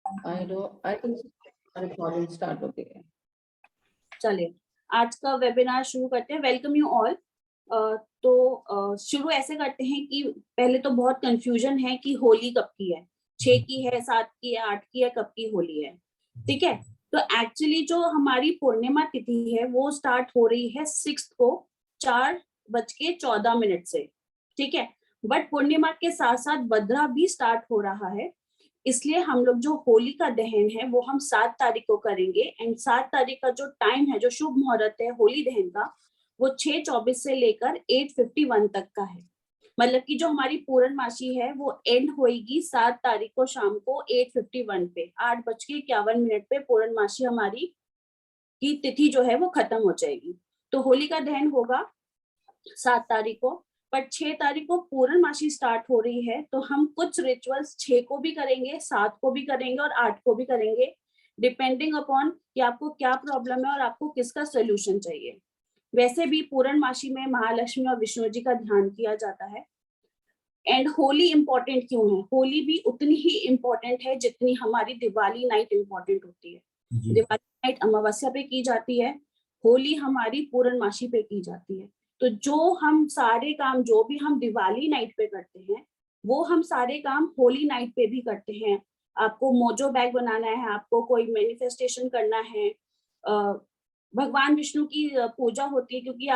I think recording start हो गई है। चलिए आज का वेबिनार शुरू करते हैं। Welcome you all. शुरू ऐसे करते हैं कि पहले तो बहुत कंफ्यूजन है कि होली कब की है, 6 की है, 7 की है, 8 की है, कब की होली है। ठीक है, तो एक्चुअली जो हमारी पूर्णिमा तिथि है वो स्टार्ट हो रही है 6 को 4:14 से। ठीक है, बट पूर्णिमा के साथ साथ भद्रा भी स्टार्ट हो रहा है, इसलिए हम लोग जो होली का दहन है वो हम 7 तारीख को करेंगे। एंड 7 तारीख का जो टाइम है, जो शुभ मुहूर्त है होली दहन का, वो 6:24 से लेकर 8:51 तक का है। मतलब कि जो हमारी पूर्णमासी है वो एंड होएगी 7 तारीख को शाम को 8:51 पे, 8:51 पे पूर्णमासी हमारी की तिथि जो है वो खत्म हो जाएगी। तो होली का दहन होगा 7 तारीख को, पर 6 तारीख को पूर्णमासी स्टार्ट हो रही है, तो हम कुछ रिचुअल्स 6 को भी करेंगे, 7 को भी करेंगे और 8 को भी करेंगे, डिपेंडिंग अपॉन कि आपको क्या प्रॉब्लम है और आपको किसका सोल्यूशन चाहिए। वैसे भी पूर्णमासी में महालक्ष्मी और विष्णु जी का ध्यान किया जाता है। एंड होली इंपॉर्टेंट क्यों है? होली भी उतनी ही इंपॉर्टेंट है जितनी हमारी दिवाली नाइट इंपॉर्टेंट होती है। दिवाली नाइट अमावस्या पे की जाती है, होली हमारी पूर्णमासी पे की जाती है। तो जो हम सारे काम जो भी हम दिवाली नाइट पे करते हैं वो हम सारे काम होली नाइट पे भी करते हैं। आपको मोजो बैग बनाना है, आपको कोई मैनिफेस्टेशन करना है, भगवान विष्णु की पूजा होती है, क्योंकि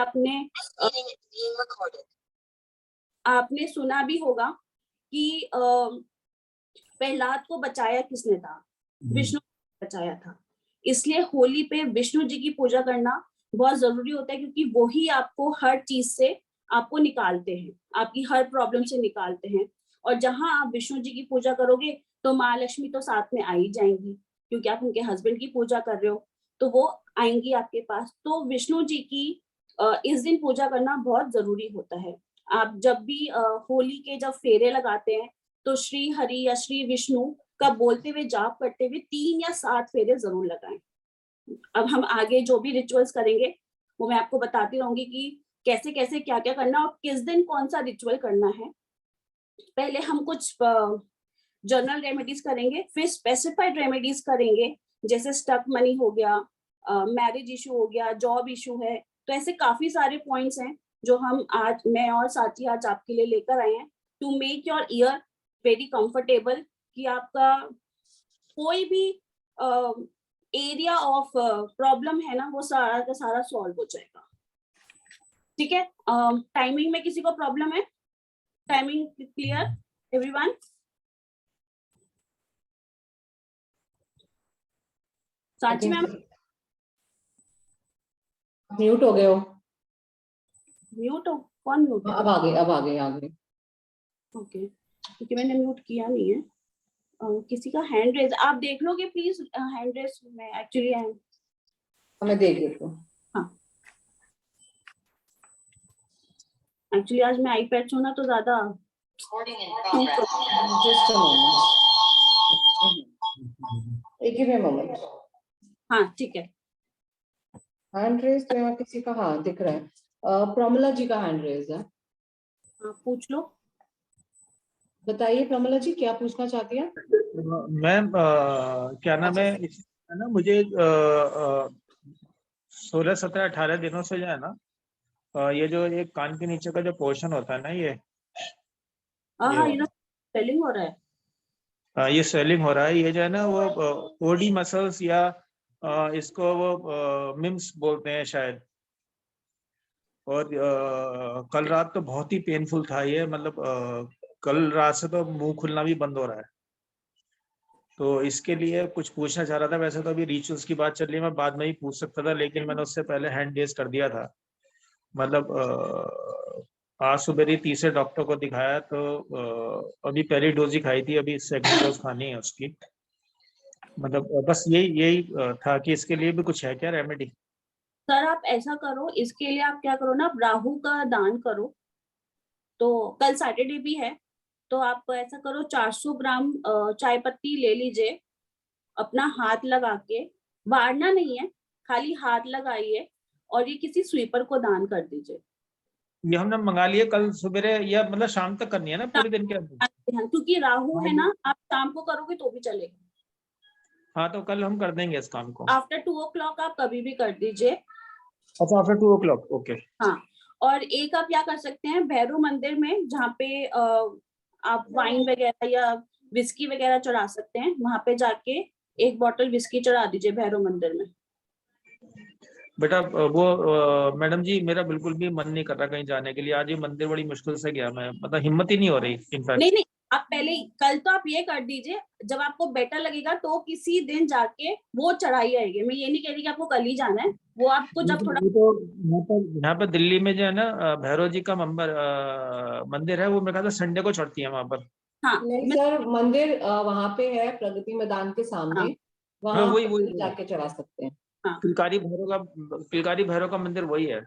आपने सुना भी होगा कि प्रहलाद को बचाया किसने था? विष्णु ने बचाया था। इसलिए होली पे विष्णु जी की पूजा करना बहुत जरूरी होता है, क्योंकि वो ही आपको हर चीज से आपको निकालते हैं, आपकी हर प्रॉब्लम से निकालते हैं। और जहां आप विष्णु जी की पूजा करोगे तो महालक्ष्मी तो साथ में आ ही जाएंगी, क्योंकि आप उनके हस्बैंड की पूजा कर रहे हो, तो वो आएंगी आपके पास। तो विष्णु जी की इस दिन पूजा करना बहुत जरूरी होता है। आप जब भी होली के जब फेरे लगाते हैं तो श्री हरि या श्री विष्णु का बोलते हुए जाप करते हुए 3 या 7 फेरे जरूर लगाएं। अब हम आगे जो भी रिचुअल्स करेंगे वो मैं आपको बताती रहूंगी कि कैसे कैसे क्या क्या करना और किस दिन कौन सा रिचुअल करना है। पहले हम कुछ जनरल रेमेडीज करेंगे, फिर स्पेसिफाइड रेमेडीज करेंगे, जैसे स्टक मनी हो गया, मैरिज इशू हो गया, जॉब इशू है। तो ऐसे काफी सारे पॉइंट्स हैं जो हम आज मैं और साथी आज आपके लिए लेकर आए हैं, to make your year very comfortable, कि आपका कोई भी एरिया ऑफ प्रॉब्लम है ना वो सारा का सारा सॉल्व हो जाएगा। ठीक है, टाइमिंग में किसी को प्रॉब्लम है? Timing clear everyone? Sanchi ma'am mute हो गए हो? म्यूट हो? कौन म्यूट है? अब आ गए। ओके, क्योंकि मैंने म्यूट किया नहीं है। किसी का हैंड रेज आप देख लोगे प्लीज? हैंड रेज में एक्चुअली मैं देख लेती हूँ। हाँ, एक्चुअली आज मैं आईपैड से ना तो ज्यादा जस्ट अ मोमेंट, एक ही मोमेंट। हाँ ठीक है। हैंड रेज तो यहाँ किसी का हाँ दिख रहा है, प्रमिला जी का हैंड रेज है। हाँ पूछ लो। बताइए प्रमिला जी क्या पूछना चाहती है? मैम क्या नाम है ना, मुझे 16, 17, 18 दिनों से जो है ना ये जो एक कान के नीचे का जो पोर्शन होता है ना, ये स्वेलिंग हो रहा है। ये स्वेलिंग हो रहा है। ये जो है ना वो ओडी मसल्स या इसको वो मिम्स बोलते हैं शायद। और कल रात तो बहुत ही पेनफुल था ये, मतलब कल रात से तो मुंह खुलना भी बंद हो रहा है। तो इसके लिए कुछ पूछना चाह रहा था। वैसे तो अभी रिचुअल्स की बात चल रही है, मैं बाद में ही पूछ सकता था, लेकिन मैंने उससे पहले हैंड रेज कर दिया था। मतलब आज सुबह ही तीसरे डॉक्टर को दिखाया, तो अभी पहली डोज ही खाई थी, अभी सेकंड डोज खानी है उसकी। मतलब बस यही था कि इसके लिए भी कुछ है क्या रेमेडी? सर आप ऐसा करो, इसके लिए आप क्या करो ना, आप राहु का दान करो। तो कल सैटरडे भी है, तो आप ऐसा करो 400 ग्राम चाय पत्ती ले लीजिए, अपना हाथ लगा के, वारना नहीं है, खाली हाथ लगाइए और ये किसी स्वीपर को दान कर दीजिए। ये हमने मंगा लिए कल सुबह, या मतलब शाम तक करनी है ना, पूरे दिन के अंदर? क्योंकि राहु है ना, आप शाम को करोगे तो भी चलेगा। हाँ तो कल हम कर देंगे इस काम को। आफ्टर 2 o'clock आप कभी भी कर दीजिए। अच्छा आफ्टर 2 o'clock, ओके। हाँ, और एक आप क्या कर सकते हैं, भैरव मंदिर में जहाँ पे आप वाइन वगैरह या विस्की वगैरह चढ़ा सकते हैं, वहां पे जाके 1 बॉटल विस्की चढ़ा दीजिए भैरव मंदिर में। बेटा वो मैडम जी मेरा बिल्कुल भी मन नहीं कर रहा कहीं जाने के लिए। आज ये मंदिर बड़ी मुश्किल से गया मैं, मतलब हिम्मत ही नहीं हो रही इनफैक्ट। नहीं नहीं, आप पहले कल तो आप ये कर दीजिए, जब आपको बेटर लगेगा तो किसी दिन जाके वो चढ़ाई आएगी। मैं ये नहीं कह रही कि आपको कल ही जाना है, वो आपको जब थोड़ा। तो यहाँ पर दिल्ली में जो है ना भैरव जी का मंदिर है, वो मेरे ख्याल से संडे को चढ़ती है वहां पर। हाँ नहीं सर, मंदिर वहां पे है प्रगति मैदान के सामने, हाँ, वहां वही पे वही जाके चढ़ा सकते हैं। हाँ पिलकारी भैरव का मंदिर वही है।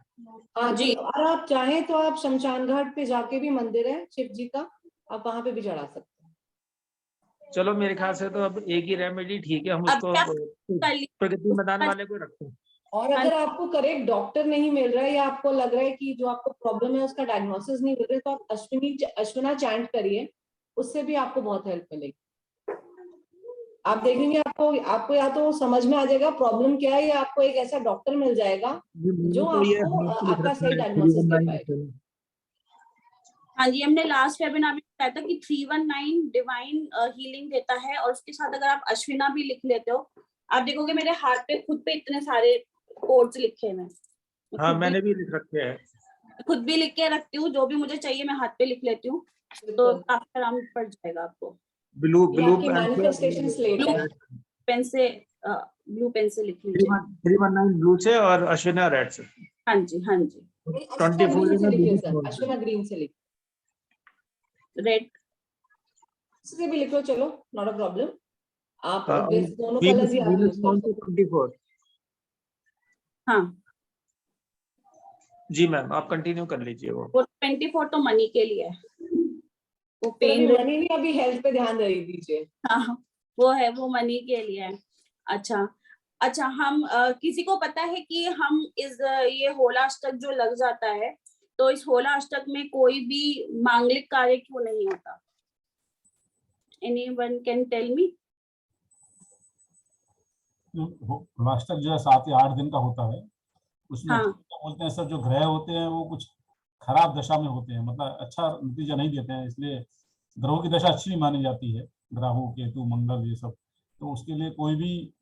हाँ जी। जी, और आप चाहें तो आप शमशान घाट पे जाके भी मंदिर है शिव जी का, आप वहां पे भी चढ़ा सकते हैं। चलो मेरे ख्याल से तो अब एक ही रेमेडी ठीक है, हम अब उसको क्या कर ली प्रगति मैदान वाले को रखते हैं। और अगर आपको करेक्ट डॉक्टर नहीं मिल रहा है या आपको लग रहा है कि जो आपको प्रॉब्लम है उसका डायग्नोसिस नहीं मिल रहा है, तो आप अश्विना चैंट करिए, उससे भी आपको बहुत हेल्प मिलेगी। आप देखेंगे आपको या तो समझ में आ जाएगा प्रॉब्लम क्या है, या आपको एक ऐसा डॉक्टर मिल जाएगा जो तो ये आपको हमने लिख आपका रखा सही है डायग्नोसिस दे पाएगा। 319। हाँ जी, हमने लास्ट वेबिनार में बताया था कि 319 डिवाइन हीलिंग देता है, और उसके साथ अगर आप अश्विना भी लिख लेते हो, आप देखोगे मेरे हाथ पे खुद पे इतने सारे कोड्स लिखे हुए हैं। हाँ मैंने भी लिख रखे हैं। खुद भी लिख के रखती हूँ, जो भी मुझे चाहिए मैं हाथ पे लिख लेती हूँ, तो काफी आराम पड़ जाएगा आपको। ब्लू ये आपकी मैनिफेस्टेशन स्लेट है। पेन से ब्लू पेन से लिख लीजिए। 319 ब्लू से और अश्विना रेड से। हाँ जी, हाँ जी। अश्विना ग्रीन से लिखिए सर, अश्विना ग्रीन से लिखिए, रेड से भी लिखो, चलो नॉट अ प्रॉब्लम। आप हाँ, दोनों कलर भी आप यूज कर सकते हैं। 24। हाँ, जी मैम आप कंटिन्यू कर लीजिए। वो 24 तो मनी के लिए है, वो तो अभी पेन। मनी नहीं, अभी हेल्थ पे ध्यान दे दीजिए। हाँ, वो है, वो मनी के लिए है। अच्छा अच्छा, हम किसी को पता है कि हम इस ये होलाष्टक जो लग जाता है, तो इस होलाष्टक में कोई भी मांगलिक कार्य क्यों नहीं होता? Anyone can tell me? Holashtak जो है 7 या 8 दिन का होता है। उसमें हाँ, क्या बोलते हैं सर, जो ग्रह होते हैं वो कुछ खराब दशा में होते हैं, मतलब अच्छा नतीजा नहीं देते हैं, इसलिए ग्रहों की दशा अच्छी नहीं मानी जाती है, राहु केतु मंगल ये सब। तो उसके लिए कोई भी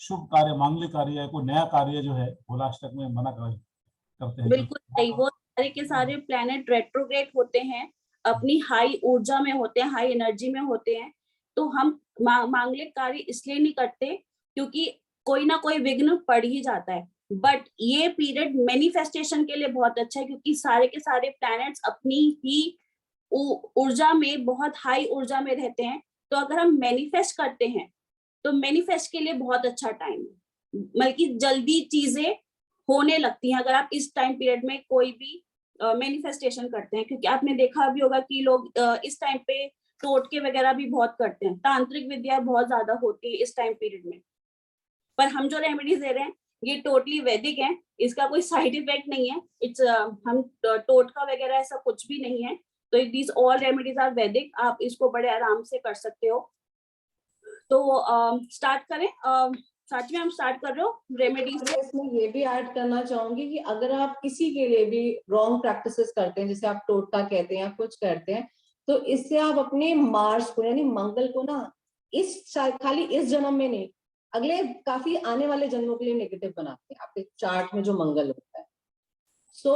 शुभ कार्य, मांगलिक कार्य या कोई नया कार्य जो है होलाष्टक में मना करते हैं। बिल्कुल सही। वो सारे के सारे प्लैनेट रेट्रोग्रेड होते हैं, अपनी हाई ऊर्जा में होते हैं, हाई एनर्जी में होते हैं। तो हम मांगलिक कार्य इसलिए नहीं करते क्योंकि कोई ना कोई विघ्न पड़ ही जाता है। बट ये पीरियड मैनिफेस्टेशन के लिए बहुत अच्छा है, क्योंकि सारे के सारे प्लैनेट्स अपनी ही ऊर्जा में, बहुत हाई ऊर्जा में रहते हैं। तो अगर हम मैनिफेस्ट करते हैं तो मैनिफेस्ट के लिए बहुत अच्छा टाइम है, बल्कि जल्दी चीजें होने लगती हैं अगर आप इस टाइम पीरियड में कोई भी मैनिफेस्टेशन करते हैं। क्योंकि आपने देखा भी होगा कि लोग इस टाइम पे टोटके वगैरह भी बहुत करते हैं, तांत्रिक विद्या बहुत ज्यादा होती है इस टाइम पीरियड में। पर हम जो रेमेडीज दे रहे हैं ये टोटली वैदिक है, इसका कोई साइड इफेक्ट नहीं है। इट्स हम टोटका वगैरह ऐसा कुछ भी नहीं है। तो दीज ऑल रेमेडीज आर वैदिक, आप इसको बड़े आराम से कर सकते हो। तो स्टार्ट करें। साथ में हम स्टार्ट कर रहे हो रेमेडीज से। इसमें ये भी ऐड करना चाहूंगी कि अगर आप किसी के लिए भी रॉन्ग प्रैक्टिसेस करते हैं, जैसे आप टोटका कहते हैं या कुछ करते हैं, तो इससे आप अपने मार्स को यानी मंगल को ना खाली इस जन्म में नहीं, अगले काफी आने वाले जन्मों के लिए नेगेटिव बनाते हैं आपके चार्ट में जो मंगल होता है। सो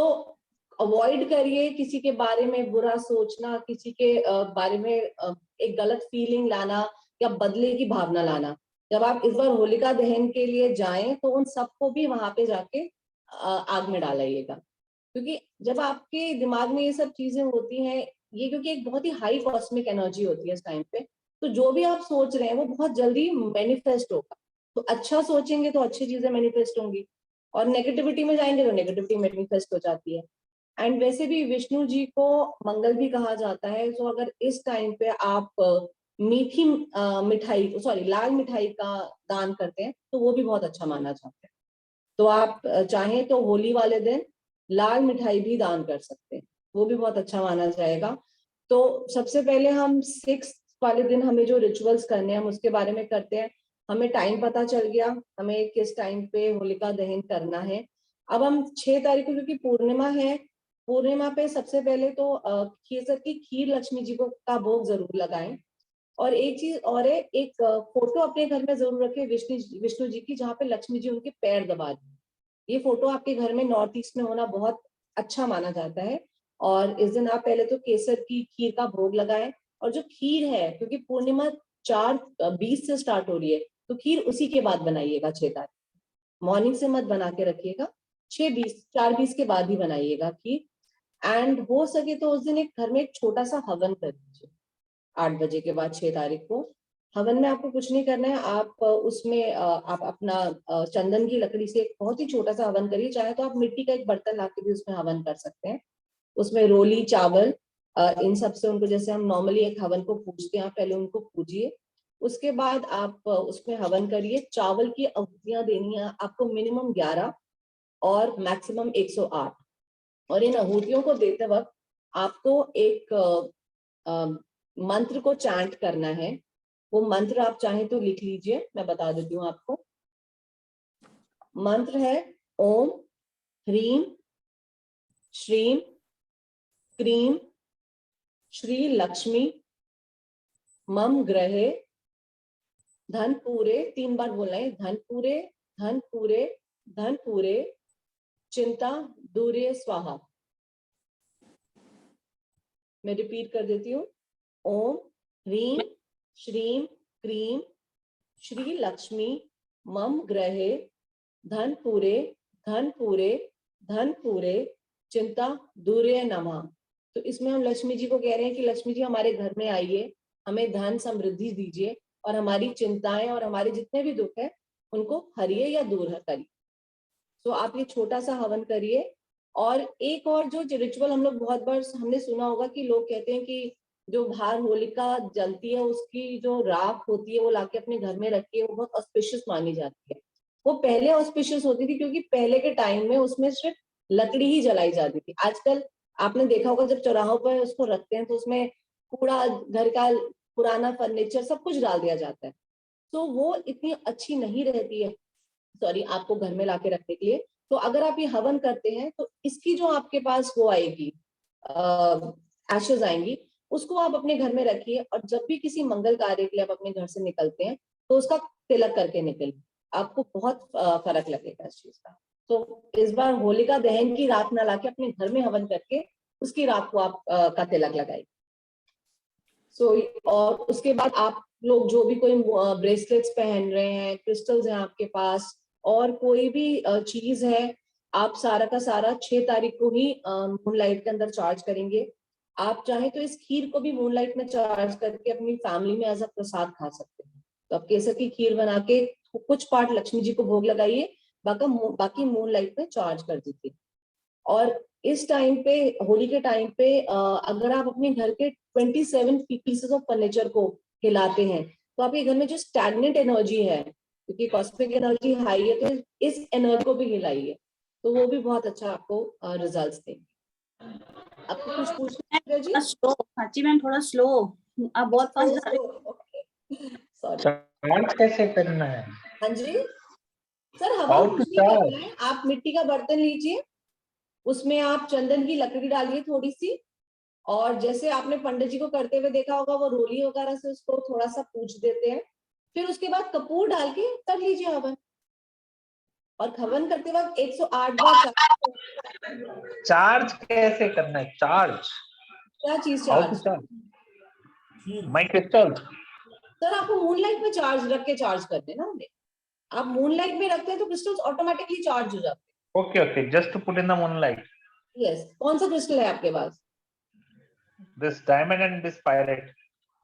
अवॉइड करिए किसी के बारे में बुरा सोचना, किसी के बारे में एक गलत फीलिंग लाना या बदले की भावना लाना। जब आप इस बार होलिका दहन के लिए जाएं तो उन सबको भी वहां पे जाके आग में डालाइएगा, क्योंकि जब आपके दिमाग में ये सब चीजें होती हैं, ये क्योंकि एक बहुत ही हाई कॉस्मिक एनर्जी होती है इस टाइम पे, तो जो भी आप सोच रहे हैं वो बहुत जल्दी मैनिफेस्ट होगा। तो अच्छा सोचेंगे तो अच्छी चीजें मैनिफेस्ट होंगी, और नेगेटिविटी में जाएंगे तो नेगेटिविटी मैनिफेस्ट हो जाती है। एंड वैसे भी विष्णु जी को मंगल भी कहा जाता है, तो अगर इस टाइम पे आप मीठी मिठाई, सॉरी लाल मिठाई का दान करते हैं तो वो भी बहुत अच्छा माना जाता है। तो आप चाहें तो होली वाले दिन लाल मिठाई भी दान कर सकते हैं, वो भी बहुत अच्छा माना जाएगा। तो सबसे पहले हम 6 वाले दिन हमें जो रिचुअल्स करने हैं हम उसके बारे में करते हैं। हमें टाइम पता चल गया, हमें किस टाइम पे होलिका दहन करना है। अब हम 6 तारीख को, क्योंकि पूर्णिमा है, पूर्णिमा पे सबसे पहले तो केसर की खीर लक्ष्मी जी को का भोग जरूर लगाएं। और एक चीज और है, एक फोटो अपने घर में जरूर रखें विष्णु जी की, जहाँ पे लक्ष्मी जी उनके पैर दबा दें। ये फोटो आपके घर में नॉर्थ ईस्ट में होना बहुत अच्छा माना जाता है। और इस दिन आप पहले तो केसर की खीर का भोग लगाएं। और जो खीर है, क्योंकि पूर्णिमा 4:20 से स्टार्ट हो रही है, तो खीर उसी के बाद बनाइएगा। 6 तारीख मॉर्निंग से मत बना के रखिएगा, 4:20 के बाद ही बनाइएगा खीर। एंड हो सके तो उस दिन एक घर में एक छोटा सा हवन कर दीजिए 8 बजे के बाद 6 तारीख को। हवन में आपको कुछ नहीं करना है, आप उसमें आप अपना चंदन की लकड़ी से एक बहुत ही छोटा सा हवन करिए। चाहे तो आप मिट्टी का एक बर्तन लाके भी उसमें हवन कर सकते हैं। उसमें रोली चावल इन सब से उनको, जैसे हम नॉर्मली एक हवन को पूजते हैं, पहले उनको पूजिए। उसके बाद आप उसमें हवन करिए। चावल की आहुतियां देनी है आपको मिनिमम 11 और मैक्सिमम 108। और इन आहुतियों को देते वक्त आपको एक मंत्र को चैंट करना है। वो मंत्र आप चाहें तो लिख लीजिए, मैं बता देती हूँ आपको। मंत्र है ओम ह्रीम श्रीम क्रीम श्री लक्ष्मी मम ग्रहे धन पूरे, 3 बार बोलना है, धन पूरे धन पूरे धन पूरे चिंता दूरे स्वाहा। मैं रिपीट कर देती हूँ। ओम ह्रीम श्रीम क्रीम श्री लक्ष्मी मम ग्रहे धन पूरे धन पूरे धन पूरे चिंता दूरे नमः। तो इसमें हम लक्ष्मी जी को कह रहे हैं कि लक्ष्मी जी हमारे घर में आइए, हमें धन समृद्धि दीजिए और हमारी चिंताएं और हमारे जितने भी दुख है उनको हरिए या दूर करिए। तो आप ये छोटा सा हवन करिए। और एक और जो रिचुअल हम लोग बहुत बार हमने सुना होगा कि लोग कहते हैं कि जो बाहर होलिका जलती है उसकी जो राख होती है वो लाके अपने घर में रखिए, वो बहुत ऑस्पिशियस मानी जाती है। वो पहले ऑस्पिशियस होती थी क्योंकि पहले के टाइम में उसमें सिर्फ लकड़ी ही जलाई जाती थी। आजकल आपने देखा होगा जब चौराहों पर उसको रखते हैं तो उसमें कूड़ा, घर का पुराना फर्नीचर सब कुछ डाल दिया जाता है, तो वो इतनी अच्छी नहीं रहती है, सॉरी, आपको घर में लाके रखने के लिए। तो अगर आप ये हवन करते हैं तो इसकी जो आपके पास वो आएगी, एशेज आएंगी, उसको आप अपने घर में रखिए। और जब भी किसी मंगल कार्य के लिए आप अपने घर से निकलते हैं तो उसका तिलक करके निकलिए, आपको बहुत फर्क लगेगा इस चीज का। तो इस बार होलिका दहन की राख ना लाके अपने घर में हवन करके उसकी राख को आप का तिलक लगाइए। और उसके बाद आप लोग जो भी कोई ब्रेसलेट्स पहन रहे हैं, क्रिस्टल्स हैं आपके पास, और कोई भी चीज है, आप सारा का सारा 6 तारीख को ही मूनलाइट के अंदर चार्ज करेंगे। आप चाहें तो इस खीर को भी मूनलाइट में चार्ज करके अपनी फैमिली में एज अ प्रसाद खा सकते हैं। तो आप केसर की खीर बना के कुछ पार्ट लक्ष्मी जी को भोग लगाइए, बाकी मूनलाइट में चार्ज कर दीजिए। और इस टाइम पे, होली के टाइम पे अगर आप अपने घर के 27 पीसेस ऑफ फर्नीचर को हिलाते हैं तो आपके घर में जो स्टैग्नेंट एनर्जी है, क्योंकि कॉस्मिक एनर्जी हाई है, तो इस एनर्जी को भी हिलाइए, तो वो भी बहुत अच्छा आपको रिजल्ट्स देंगे। आपको कुछ पूछना है जी? स्लो, साची मैम थोड़ा स्लो, आप बहुत फास्ट जा रहे हो। सॉरी। चार्ज कैसे करना है? हाँ जी सर, हवा How to कुछ नहीं charge? करना है। आप मिट्टी का बर्तन लीजिए, उसमें आप चंदन की लकड़ी डालिए थोड़ी सी, और जैसे आपने पंडित जी को करते हुए देखा होगा, वो रोली वगैरह से उसको थोड़ा सा पूछ देते हैं, फिर उसके बाद कपूर डाल के कर लीजिए हवन। और हवन करते वक्त 108 बार चार्ज कैसे करना है? चार्ज? क्या चीज How to charge? charge? My crystals. Sir आपको मूनलाइट में चार्ज रख के चार्ज करते हैं ना हमने। आप मूनलाइट में रखते हैं तो क्रिस्टल्स ऑटोमेटिकली चार्ज हो जाते Okay, okay. Just to put in the moonlight. हैं। यस, कौन सा क्रिस्टल है आपके पास? This diamond and this pyrite.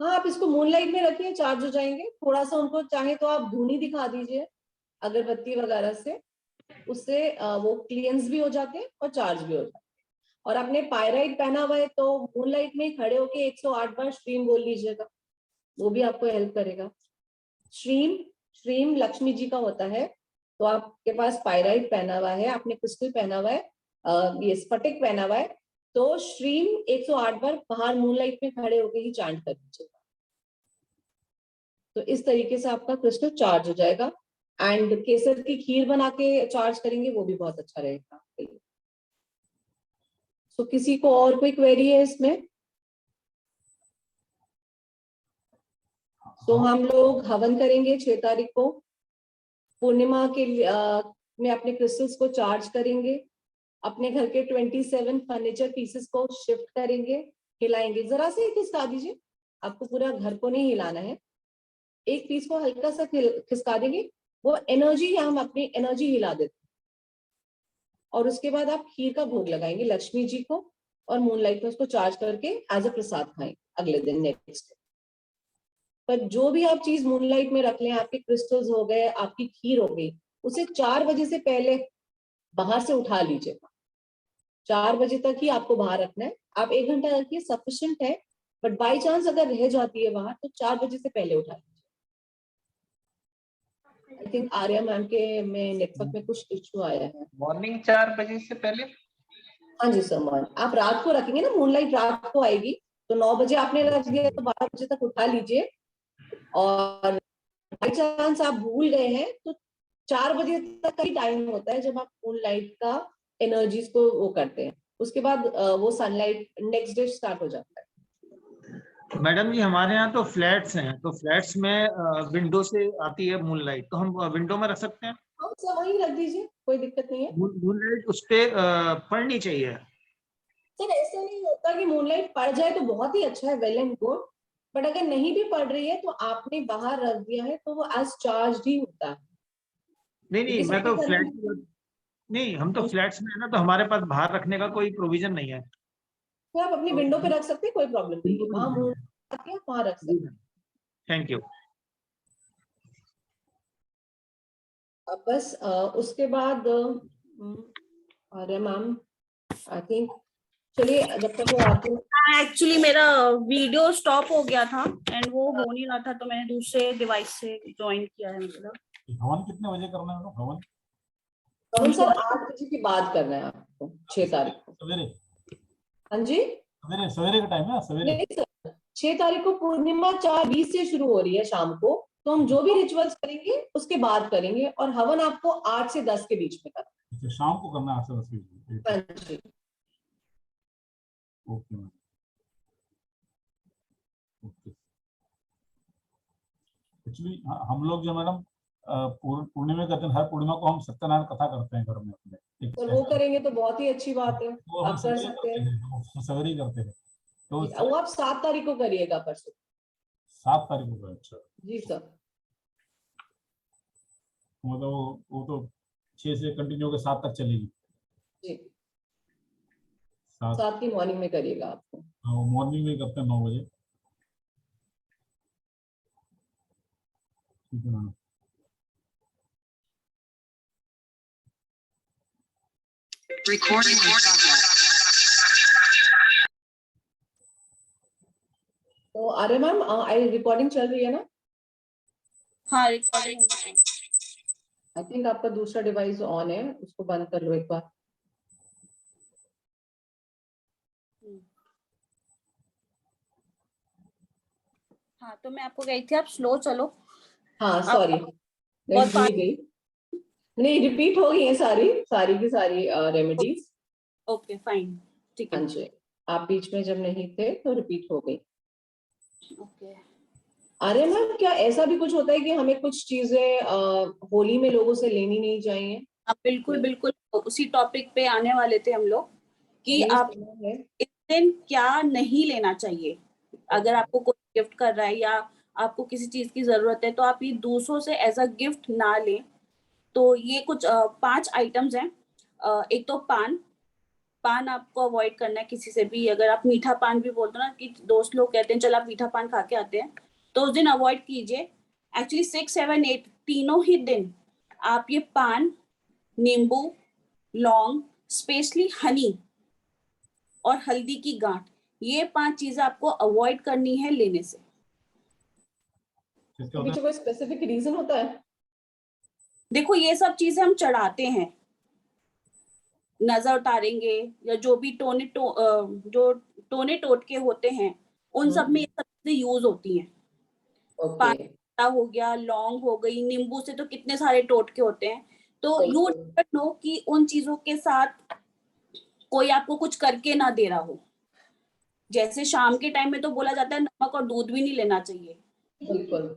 हाँ, आप इसको मूनलाइट में रखिए, चार्ज हो जाएंगे। थोड़ा सा उनको चाहे तो आप धूनी दिखा दीजिए अगरबत्ती वगैरह से, उससे वो क्लींस भी हो जाते हैं और चार्ज भी हो जाते हैं। और आपने पायराइट पहना हुआ है तो मूनलाइट में खड़े होके 108 बार श्रीम बोल लीजिएगा, वो भी आपको हेल्प करेगा। श्रीम श्रीम लक्ष्मी जी का होता है, तो आपके पास पायराइट पहना हुआ है, आपने क्रिस्टल पहना हुआ है, ये स्फटिक पहना हुआ है, तो श्रीम 108 बार बाहर मूनलाइट में खड़े होके ही चांट कर दीजिएगा। तो इस तरीके से आपका क्रिस्टल चार्ज हो जाएगा। एंड केसर की खीर बना के चार्ज करेंगे, वो भी बहुत अच्छा रहेगा आपके लिए। तो किसी को और कोई क्वेरी है इसमें? तो हम लोग हवन करेंगे 6 तारीख को पूर्णिमा के में अपने क्रिस्टल्स को चार्ज करेंगे, अपने घर के 27 फर्नीचर पीसेस को शिफ्ट करेंगे, हिलाएंगे। जरा से खिसका दीजिए, आपको पूरा घर को नहीं हिलाना है, एक पीस को हल्का सा खिसका देंगे, वो एनर्जी, हम अपनी एनर्जी हिला देते हैं। और उसके बाद आप खीर का भोग लगाएंगे लक्ष्मी जी को, और मूनलाइट में उसको चार्ज करके एज अ प्रसाद खाएंगे अगले दिन, नेक्स्ट। पर जो भी आप चीज मूनलाइट में रख लें, आपके क्रिस्टल्स हो गए, आपकी खीर हो गई, उसे 4 बजे से पहले बाहर से उठा लीजिएगा। 4 बजे तक ही आपको बाहर रखना है। आप 1 घंटा रखिए, सफिशिएंट है, बट बाई चांस अगर रह जाती है बाहर तो 4 बजे से पहले उठा लीजिए। आई थिंक आर्या मैम के में नेटवर्क में कुछ इश्यू आया है। मॉर्निंग 4 बजे से पहले? हाँ जी सर, मैम आप रात को रखेंगे ना, मूनलाइट रात को आएगी, तो 9 बजे आपने रख दिया तो 12 बजे तक उठा लीजिए। और बाई चांस आप भूल गए हैं तो 4 बजे तक का ही टाइम होता है जब आप मूनलाइट का एनर्जीज को वो करते हैं। उसके बाद वो सनलाइट नेक्स्ट डे स्टार्ट हो जाता है। मैडम जी हमारे यहाँ तो फ्लैट्स हैं, तो फ्लैट्स में विंडो से आती है मूनलाइट, तो हम विंडो में रख सकते हैं? हाँ सर, वहीं रख दीजिए, कोई दिक्कत नहीं है। मूनलाइट उस पे पड़नी चाहिए? सर ऐसा नहीं होता कि मूनलाइट पड़ जाए तो बहुत ही अच्छा है, वेल एंड गुड, बट अगर नहीं भी पड़ रही है तो आपने बाहर रख दिया है तो वो एज चार्ज ही होता है। नहीं, मैं तो फ्लैट नहीं, हम तो फ्लैट्स में है ना, तो हमारे पास बाहर रखने का कोई प्रोविजन नहीं है। तो आप अपनी विंडो पे रख सकते हैं, कोई प्रॉब्लम नहीं है, वहां मूनलाइट वहां रख सकते हैं। Thank you. अब बस उसके बाद अरे मैम आई थिंक, चलिए जब तक वो आते हैं। एक्चुअली मेरा वीडियो स्टॉप हो गया था एंड वो हो नहीं रहा था, तो मैंने दूसरे डिवाइस से ज्वाइन किया है। मेरा हवन कितने बजे करना है हवन? हवन सर 8 बजे की बात करना है आपको 6 तारीख को। सवेरे? हाँ जी, सवेरे का टाइम है सवेरे? नहीं सर, 6 तारीख को पूर्णिमा 4:20 से शुरू हो रही है शाम को, तो हम जो भी रिचुअल्स करेंगे उसके बाद करेंगे, और हवन आपको 8 से 10 के बीच में करना अच्छा, शाम को करना है 8 से 10 बजे? है। हाँ जी, ओके मैम, ओके। एक्चुअली हम लोग जो मैडम पूर्णिमा के दिन, हर पूर्णिमा को हम सत्यनारायण कथा करते हैं घर में अपने। तो वो करेंगे तो बहुत ही अच्छी बात है, वो हम आप कर सकते हैं। सवेरे ही करते हैं। तो वो आप 7 तारीख को करिएगा, परसों। 7 तारीख को? अच्छा जी सर। मतलब वो तो 6 से कंटिन्यू होकर 7 तक चलेगी? जी, 7 7 की मॉर्निंग में करिएगा आपको। मॉर्निंग में करते हैं 9 बजे। ठीक है मैम। Recording in progress. तो अरे मैम रिकॉर्डिंग चल रही है ना? हाँ, रिकॉर्डिंग। आई थिंक आपका दूसरा डिवाइस ऑन है, उसको बंद कर लो एक बार। हाँ, तो मैं आपको कही थी आप स्लो चलो। हाँ सॉरी, मैं बहुत भूल गई। नहीं, रिपीट हो गई है सारी की सारी रेमेडीज। ओके फाइन, ठीक है। हाँ जी, आप बीच में जब नहीं थे तो रिपीट हो गई। ओके। अरे मैम, क्या ऐसा भी कुछ होता है कि हमें कुछ चीजें होली में लोगों से लेनी नहीं चाहिए? आप बिल्कुल बिल्कुल उसी टॉपिक पे आने वाले थे हम लोग कि आप इस दिन क्या नहीं लेना चाहिए। अगर आपको कोई गिफ्ट कर रहा है या आपको किसी चीज की जरूरत है, तो आप ये दूसरों से एज अ गिफ्ट ना लें। तो ये कुछ 5 आइटम्स हैं। एक तो पान आपको अवॉइड करना है किसी से भी। अगर आप मीठा पान भी बोलते हो ना, कि दोस्त लोग कहते हैं चल आप मीठा पान खा के आते हैं, तो उस दिन अवॉइड कीजिए। एक्चुअली 6, 7, 8 तीनों ही दिन आप ये पान, नींबू, लौंग, स्पेशली हनी और हल्दी की गांठ, ये 5 चीजें आपको अवॉइड करनी है लेने से। पीछे कोई स्पेसिफिक रीजन होता है? देखो, ये सब चीजें हम चढ़ाते हैं, नजर उतारेंगे या जो भी जो टोने टोटके होते हैं, उन सब में ये सब चीजें यूज होती हैं। ओके। पत्ता हो गया, लौंग हो गई, नींबू से तो कितने सारे टोटके होते हैं। तो यू नेवर नो कि उन चीजों के साथ कोई आपको कुछ करके ना दे रहा हो। जैसे शाम के टाइम में तो बोला जाता है नमक और दूध भी नहीं लेना चाहिए, बिल्कुल।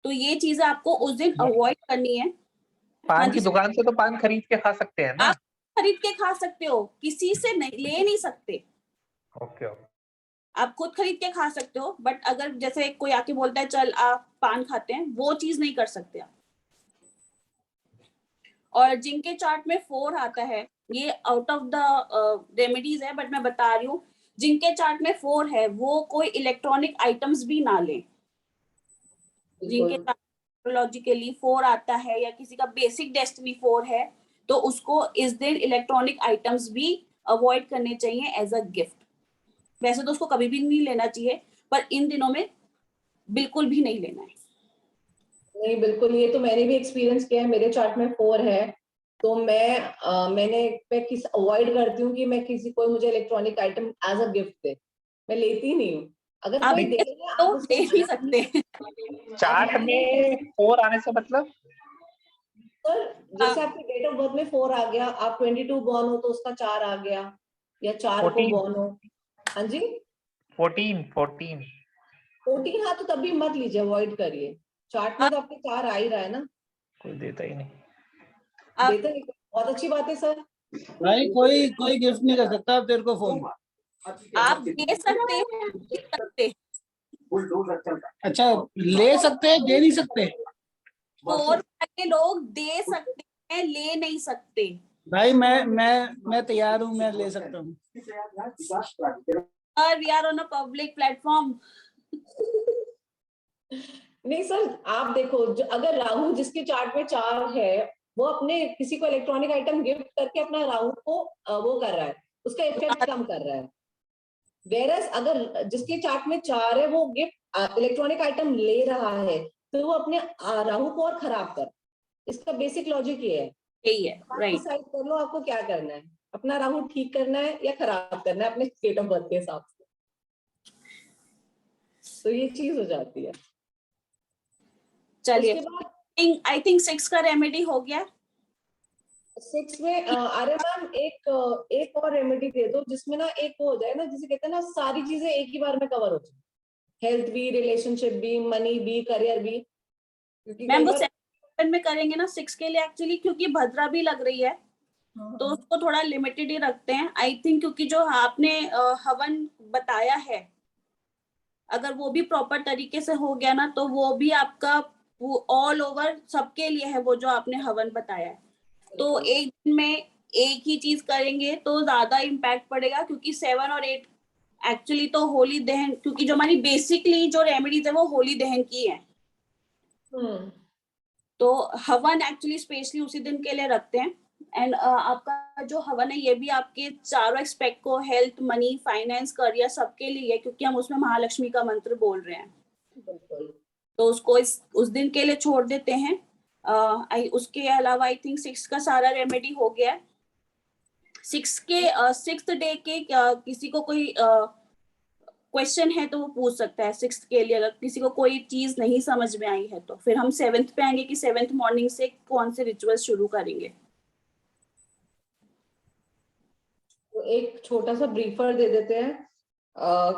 तो ये चीजें आपको उस दिन अवॉइड करनी है। हाँ पान जी की दुकान से तो पान खरीद के खा सकते हैं ना? आप खरीद के खा सकते हो, किसी से नहीं ले नहीं सकते। Okay okay. आप खुद खरीद के खा सकते हो, बट अगर जैसे कोई आके बोलता है चल आप पान खाते हैं, वो चीज नहीं कर सकते आप। और जिनके चार्ट में 4 आता है, ये आउट ऑफ द रेमेडीज है, बट मैं बता रही हूँ जिनके चार्ट में 4 है वो कोई इलेक्ट्रॉनिक आइटम्स भी ना लें। जिनके एस्ट्रोलॉजिकली 4 आता है या किसी का बेसिक डेस्टिनी 4 है, तो उसको इस दिन इलेक्ट्रॉनिक आइटम्स भी अवॉइड करने चाहिए एज अ गिफ्ट। वैसे तो उसको कभी भी नहीं लेना चाहिए, पर इन दिनों में बिल्कुल भी नहीं लेना है। नहीं बिल्कुल, ये तो मैंने भी एक्सपीरियंस किया है। मेरे चार्ट में 4 है, तो मैं किस अवॉइड करती हूँ कि मैं किसी कोई मुझे electronic item as a gift दे, मैं लेती नहीं हूँ। अगर आप कोई दे दे सकते रहा है, हो, आप उसको दे भी मना सकते हैं। चार्ट में 4 आने से मतलब? सर जैसे आपके डेट ऑफ बर्थ में 4 आ गया, आप 22 बॉर्न हो तो उसका 4 आ गया, या 4 को 14 बॉर्न हो। हाँ जी, 14। 14। हाँ, तो तभी मत लीजिए, अवॉइड करिए। चार्ट में तो आपके 4 आ ही रहा है ना। कोई देता ही नहीं। आप देते नहीं, बहुत अच्छी बात है सर। भाई कोई कोई गिफ्ट नहीं कर सकता तेरे को फोन। आप दे सकते हैं, दे सकते हैं। अच्छा, ले सकते हैं, दे नहीं सकते। 4 वाले लोग दे सकते हैं, ले नहीं सकते। भाई मैं तैयार हूँ, मैं ले सकता हूँ। और we are on a public platform. नहीं सर, आप देखो, जो अगर राहु जिसके चार्ट में 4 है, वो अपने किसी को इलेक्ट्रॉनिक आइटम गिफ्ट करके अपना राहु को वो कर रहा है, उसका इफेक्ट कम कर रहा है। वेरस अगर जिसके चार्ट में 4 है, वो गिफ्ट इलेक्ट्रॉनिक आइटम ले रहा है, तो वो अपने राहु को और खराब कर। इसका बेसिक लॉजिक ये है। यही है, आप राइट। डिसाइड कर लो आपको क्या करना है, अपना राहु ठीक करना है या खराब करना है अपने डेट ऑफ बर्थ के हिसाब से। तो ये चीज हो जाती है। चलिए, उसके बाद आई थिंक 6 का रेमेडी हो गया। 6 में अरे मैम, एक और रेमेडी दे दो जिसमें ना एक हो जाए ना, जिसे कहते हैं ना, सारी चीजें एक ही बार में कवर हो जाए। हेल्थ भी, रिलेशनशिप भी, मनी भी, करियर भी। क्योंकि मैम कई वो बार 7 में करेंगे ना 6 के लिए, एक्चुअली क्योंकि भद्रा भी लग रही है, तो उसको थोड़ा लिमिटेड ही रखते हैं आई थिंक, क्योंकि जो आपने हवन बताया है, अगर वो भी प्रॉपर तरीके से हो गया ना, तो वो भी आपका ऑल ओवर सबके लिए है, वो जो आपने हवन बताया है। तो एक दिन में एक ही चीज करेंगे तो ज्यादा इम्पैक्ट पड़ेगा, क्योंकि 7 और 8 एक्चुअली तो होली दहन, क्योंकि जो हमारी बेसिकली जो रेमेडीज है वो होली दहन की है, तो हवन एक्चुअली स्पेशली उसी दिन के लिए रखते हैं। एंड आपका जो हवन है ये भी आपके चारों एक्सपेक्ट को, हेल्थ, मनी, फाइनेंस, करियर, सबके लिए है, क्योंकि हम उसमें महालक्ष्मी का मंत्र बोल रहे हैं, तो उसको उस दिन के लिए छोड़ देते हैं। उसके अलावा आई थिंक 6 का सारा रेमेडी हो गया है। 6th डे के किसी को कोई क्वेश्चन है तो वो पूछ सकता है 6th के लिए, अगर किसी को कोई चीज नहीं समझ में आई है तो फिर हम 7th पे आएंगे कि 7th मॉर्निंग से कौन से रिचुअल शुरू करेंगे। तो एक छोटा सा ब्रीफर दे देते हैं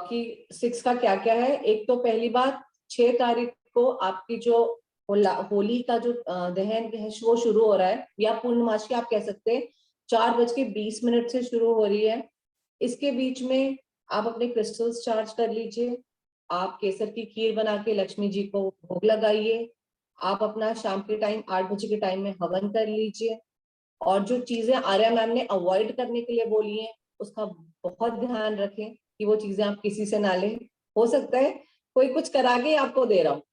कि 6 का क्या क्या है। एक तो पहली बात, 6 तारीख को आपकी जो होली का जो दहन है वो शुरू हो रहा है, या पूर्णमासी आप कह सकते हैं, 4:20 से शुरू हो रही है। इसके बीच में आप अपने क्रिस्टल्स चार्ज कर लीजिए, आप केसर की खीर बना के लक्ष्मी जी को भोग लगाइए, आप अपना शाम के टाइम 8 बजे के टाइम में हवन कर लीजिए, और जो चीजें आर्या मैम ने अवॉइड करने के लिए बोली हैं उसका बहुत ध्यान रखें कि वो चीजें आप किसी से ना लें। हो सकता है कोई कुछ करा के आपको दे रहा हो,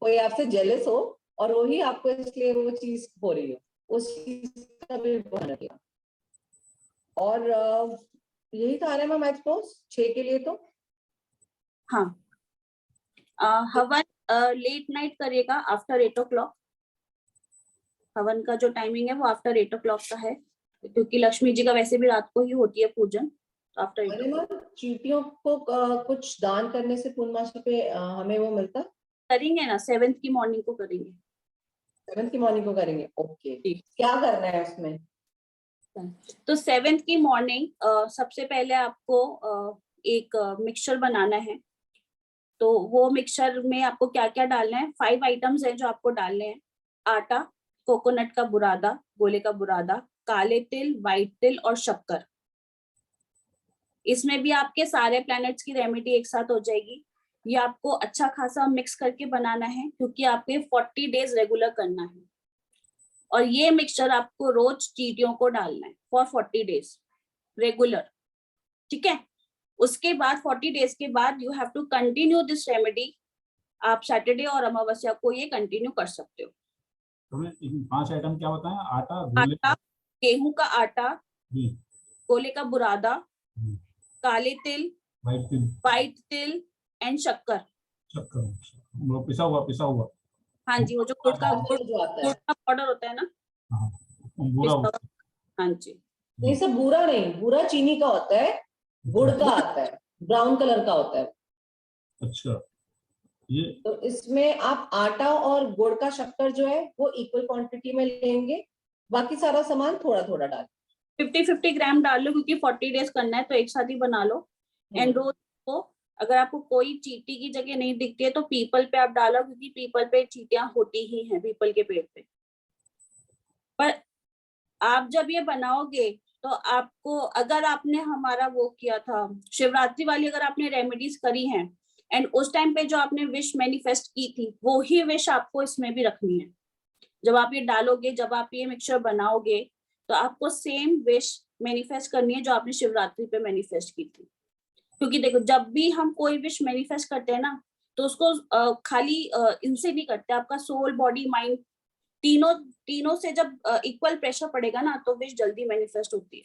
कोई आपसे जेलस हो और वही आपको इसलिए वो चीज हो रही है, उस चीज का भी ध्यान रखें। और यही था आर्या मैम, आई सपोज 6 के लिए तो हाँ, हवन लेट नाइट करिएगा, आफ्टर 8 o'clock। हवन का जो टाइमिंग है वो आफ्टर 8 o'clock का है, क्योंकि लक्ष्मी जी का वैसे भी रात को ही होती है पूजन, तो आफ्टर 8 अरे o'clock। मैम, चींटियों को कुछ दान करने से पूर्णमासी पे हमें वो मिलता है? करेंगे ना, 7th की मॉर्निंग को करेंगे। 7th की मॉर्निंग को करेंगे, ओके। ठीक। क्या करना है उसमें? तो 7th की मॉर्निंग सबसे पहले आपको एक मिक्सचर बनाना है। तो वो मिक्सचर में आपको क्या क्या डालना है, 5 आइटम्स हैं जो आपको डालने हैं। आटा, कोकोनट का बुरादा, गोले का बुरादा, काले तिल, व्हाइट तिल और शक्कर। इसमें भी आपके सारे प्लैनेट्स की रेमेडी एक साथ हो जाएगी। ये आपको अच्छा खासा मिक्स करके बनाना है, क्योंकि आपको 40 डेज रेगुलर करना है। और ये मिक्सचर आपको रोज चींटियों को डालना है फॉर 40 डेज रेगुलर, ठीक है। उसके बाद 40 डेज के बाद you have to continue this remedy. आप सैटरडे और अमावस्या को ये कंटिन्यू कर सकते हो। तुमने 5 आइटम क्या बताया? आटा, गोले, आटा, गेहूं का आटा, जी, गोले का बुरादा, जी, काले तिल, व्हाइट तिल एंड शक्कर। शक्कर, वो पिसा हुआ। हाँ जी, वो जो गुड़ का जो आता है, पाउडर होता है ना, हाँ, बुरा पिसा हुआ। हाँ जी। नहीं सब बुरा नहीं, बुरा चीनी का होता है, गुड़ का आता है, ब्राउन कलर का होता है। अच्छा, ये तो इसमें आप आटा और गुड़ का शक्कर जो है वो इक्वल क्वांटिटी में लेंगे, बाकी सारा सामान थोड़ा थोड़ा डाल। 50-50 ग्राम डाल लो, क्योंकि 40 डेज करना है तो एक साथ ही बना लो। एंड रोज को, अगर आपको कोई चींटी की जगह नहीं दिखती है तो पीपल पे आप डालो, क्योंकि पीपल पे चींटियां होती ही हैं, पीपल के पेड़ पे। पर आप जब ये बनाओगे तो आपको, अगर आपने हमारा वो किया था शिवरात्रि वाली, अगर आपने रेमेडीज करी हैं एंड उस टाइम पे जो आपने विश मैनिफेस्ट की थी, वो ही विश आपको इसमें भी रखनी है। जब आप ये डालोगे, जब आप ये मिक्सचर बनाओगे, तो आपको सेम विश मैनिफेस्ट करनी है जो आपने शिवरात्रि पे मैनिफेस्ट की थी। क्योंकि देखो, जब भी हम कोई विश मैनिफेस्ट करते हैं ना, तो उसको खाली इनसे नहीं करते, आपका सोल, बॉडी, माइंड, तीनों से जब इक्वल प्रेशर पड़ेगा ना, तो विश जल्दी मैनिफेस्ट होती है।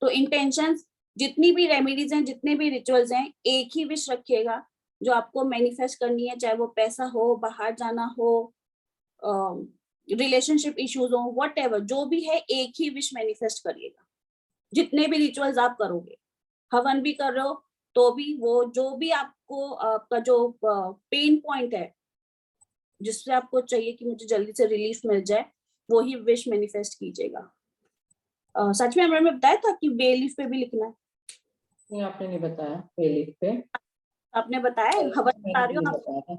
तो इंटेंशंस, जितनी भी रेमेडीज हैं, जितने भी रिचुअल्स हैं, एक ही विश रखिएगा जो आपको मैनिफेस्ट करनी है, चाहे वो पैसा हो, बाहर जाना हो, रिलेशनशिप इश्यूज हो, व्हाटएवर जो भी है, एक ही विश मैनिफेस्ट करिएगा। जितने भी रिचुअल्स आप करोगे, हवन भी कर रहे हो तो भी, वो जो भी आपको आपका जो पेन पॉइंट है, जिससे आपको चाहिए कि मुझे जल्दी से रिलीफ मिल जाए, वो ही विश मैनिफेस्ट कीजिएगा। सच में हमने बताया था कि बे लीफ पे भी लिखना है। नहीं, आपने नहीं बताया बेलीफ पे। आपने बताया हवन बता रही हो नहीं आप। बताया था,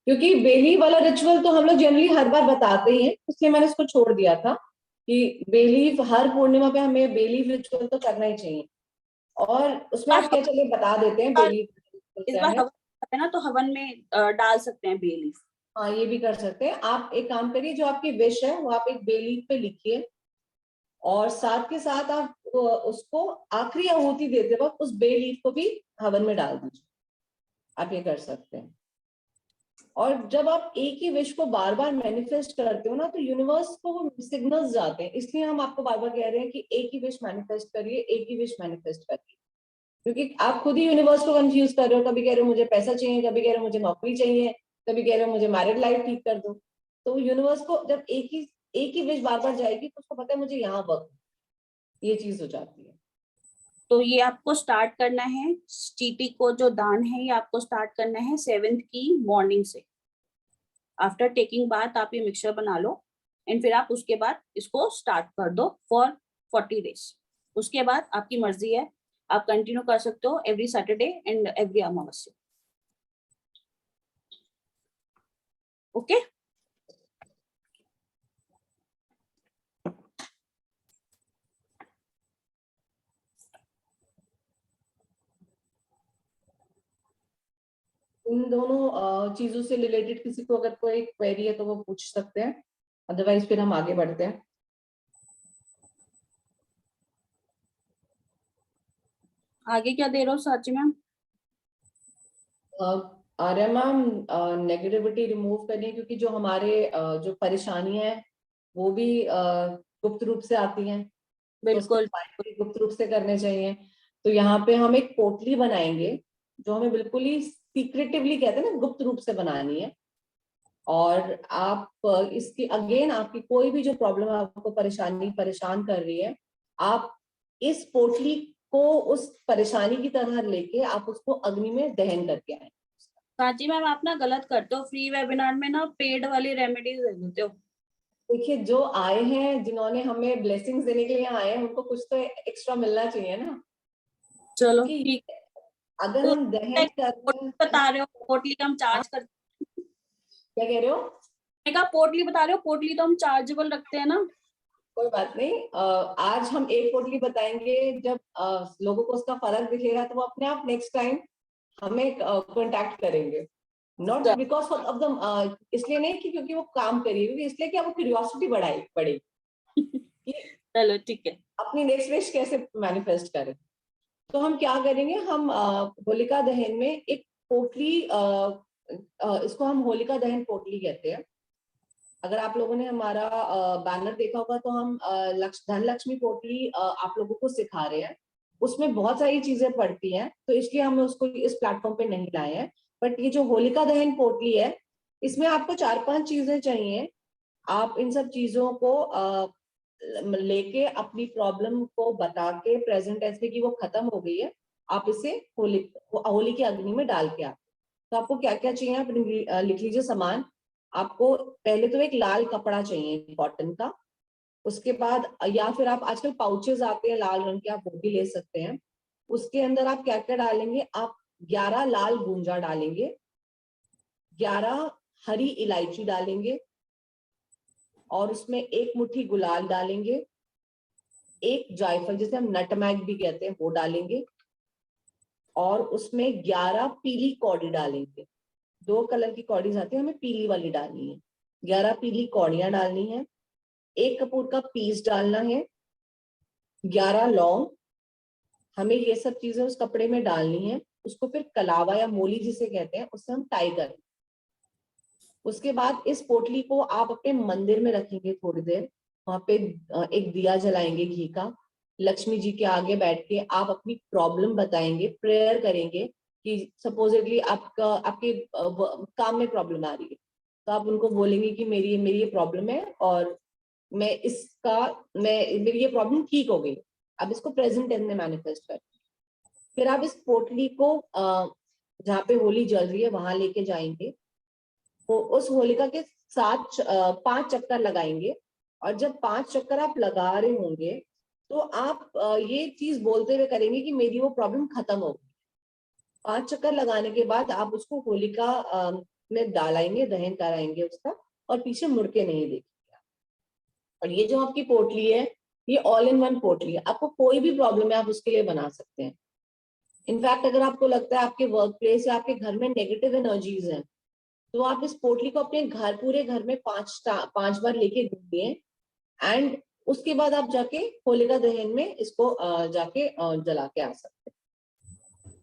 क्योंकि बेली वाला रिचुअल तो हम लोग जनरली हर बार बताते ही हैं, इसलिए मैंने इसको छोड़ दिया था कि बेलीफ हर पूर्णिमा पे हमें बेलीफ रिचुअल तो करना ही चाहिए। और उसमें आप क्या, चलिए बता देते हैं बेलीफ इस क्या बार है। हवन करते हैं ना, तो हवन में डाल सकते हैं बे लीफ। हाँ, ये भी कर सकते हैं। आप एक काम करिए, जो आपकी विश है वो आप एक बेलीफ पे लिखिए, और साथ के साथ आप उसको आखिरी आहुति देते वक्त उस बेलीफ को भी हवन में डाल दीजिए। आप ये कर सकते हैं। और जब आप एक ही विश को बार बार मैनिफेस्ट करते हो ना, तो यूनिवर्स को वो सिग्नल्स जाते हैं। इसलिए हम आपको बार बार कह रहे हैं कि एक ही विश मैनिफेस्ट करिए, एक ही विश मैनिफेस्ट करिए, क्योंकि आप खुद ही यूनिवर्स को कंफ्यूज कर रहे हो। कभी कह रहे हो मुझे पैसा चाहिए, कभी कह रहे हो मुझे नौकरी चाहिए, कभी कह रहे हो मुझे मैरिड लाइफ ठीक कर दो। तो यूनिवर्स को जब एक ही विश बार बार जाएगी, तो उसको पता है मुझे यहाँ वर्क, ये चीज हो जाती है। तो ये आपको स्टार्ट करना है, चींटी को जो दान है, ये आपको स्टार्ट करना है 7th की मॉर्निंग से। आफ्टर टेकिंग बाथ आप ये मिक्सचर बना लो, एंड फिर आप उसके बाद इसको स्टार्ट कर दो फॉर 40 डेज। उसके बाद आपकी मर्जी है, आप कंटिन्यू कर सकते हो every Saturday and every Amavasya. Okay. इन दोनों चीजों से रिलेटेड किसी को अगर कोई क्वेरी है तो वो पूछ सकते हैं, अदरवाइज फिर हम आगे बढ़ते हैं। आगे क्या दे रहे हो साची ma'am? Arya ma'am, negativity remove करनी है, क्योंकि जो हमारे जो परेशानियां हैं वो भी गुप्त रूप से आती हैं, तो उसके बिल्कुल। उपाय भी गुप्त रूप से करने चाहिए। तो यहाँ पे हम एक पोटली बनाएंगे जो हमें बिल्कुल ही सीक्रेटिवली, कहते हैं ना, गुप्त रूप से बनानी है। और आप इसकी अगेन, आपकी कोई भी जो प्रॉब्लम आपको परेशान कर रही है, आप इस पोटली को उस परेशानी की तरह लेके आप उसको अग्नि में दहन करके आए। कांची मैम आप ना गलत करते हो, फ्री वेबिनार में ना पेड वाली रेमेडीज दे देते हो। देखिए, जो आए हैं, जिन्होंने हमें ब्लेसिंग्स देने के लिए आए हैं, उनको कुछ तो एक्स्ट्रा मिलना चाहिए ना। चलो कि ठीक। अगर हम दहन कर रहे हैं, बता रहे हो पोटली का हम चार्ज करते क्या कह रहे हो? हैं, कहा पोटली बता रहे हो, पोटली तो हम चार्जेबल रखते हैं ना। कोई बात नहीं, आज हम एक पोटली बताएंगे, जब लोगों को उसका फर्क दिखेगा तो वो अपने आप नेक्स्ट टाइम हमें कांटेक्ट करेंगे। नॉट बिकॉज ऑफ द, इसलिए नहीं कि क्योंकि वो काम करिए, इसलिए कि आपको क्यूरियोसिटी बढ़ेगी कि चलो ठीक है। अपनी नेक्स्ट विश कैसे मैनिफेस्ट करें। तो हम क्या करेंगे, हम होलिका दहन में एक पोटली, इसको हम होलिका दहन पोटली कहते हैं। अगर आप लोगों ने हमारा बैनर देखा होगा तो हम धन लक्ष्मी पोटली आप लोगों को सिखा रहे हैं। उसमें बहुत सारी चीजें पड़ती हैं, तो इसलिए हम उसको इस प्लेटफॉर्म पे नहीं लाए हैं। बट ये जो होलिका दहन पोटली है, इसमें आपको 4-5 चीजें चाहिए। आप इन सब चीजों को लेके अपनी प्रॉब्लम को बता के प्रेजेंट ऐसे कि वो खत्म हो गई है, आप इसे होली की अग्नि में डाल के आप, तो आपको क्या क्या चाहिए आप लिख लीजिए सामान। आपको पहले तो एक लाल कपड़ा चाहिए कॉटन का। उसके बाद या फिर आप आजकल पाउचेस आते हैं लाल रंग के, आप वो भी ले सकते हैं। उसके अंदर आप क्या क्या डालेंगे, आप 11 लाल गुंजा डालेंगे, 11 हरी इलायची डालेंगे, और उसमें 1 मुट्ठी गुलाल डालेंगे, 1 जायफल जिसे हम नटमैग भी कहते हैं वो डालेंगे, और उसमें 11 पीली कौड़ी डालेंगे। 2 कलर की कौड़ीज आती है, हमें पीली वाली डालनी है। 11 पीली कौड़ियां डालनी है, 1 कपूर का पीस डालना है, 11 लौंग, हमें ये सब चीजें उस कपड़े में डालनी है। उसको फिर कलावा या मोली जिसे कहते हैं, उससे हम टाई करें। उसके बाद इस पोटली को आप अपने मंदिर में रखेंगे थोड़ी देर, वहां पे एक दिया जलाएंगे घी का, लक्ष्मी जी के आगे बैठ के आप अपनी प्रॉब्लम बताएंगे, प्रेयर करेंगे कि सपोजिटली आपके काम में प्रॉब्लम आ रही है, तो आप उनको बोलेंगे कि मेरी ये प्रॉब्लम है और मेरी ये प्रॉब्लम ठीक हो गई। अब इसको प्रेजेंट टेंस में मैनिफेस्ट करें। फिर आप इस पोटली को जहाँ पे होली जल रही है वहां लेके जाएंगे, तो उस होलिका के 5 चक्कर लगाएंगे। और जब 5 चक्कर आप लगा रहे होंगे तो आप ये चीज बोलते हुए करेंगे कि मेरी वो प्रॉब्लम खत्म हो गई। 5 चक्कर लगाने के बाद आप उसको होलिका में डालेंगे, दहन कराएंगे उसका, और पीछे मुड़ के नहीं देखेंगे। और ये जो आपकी पोटली है, ये ऑल इन वन पोटली है। आपको कोई भी प्रॉब्लम है आप उसके लिए बना सकते हैं। इनफैक्ट अगर आपको लगता है आपके वर्क प्लेस या आपके घर में नेगेटिव एनर्जीज हैं, तो आप इस पोटली को अपने पूरे घर में 5 बार लेके घूमिए, एंड उसके बाद आप जाके होलिका दहन में इसको जाके जला के आ सकते हैं।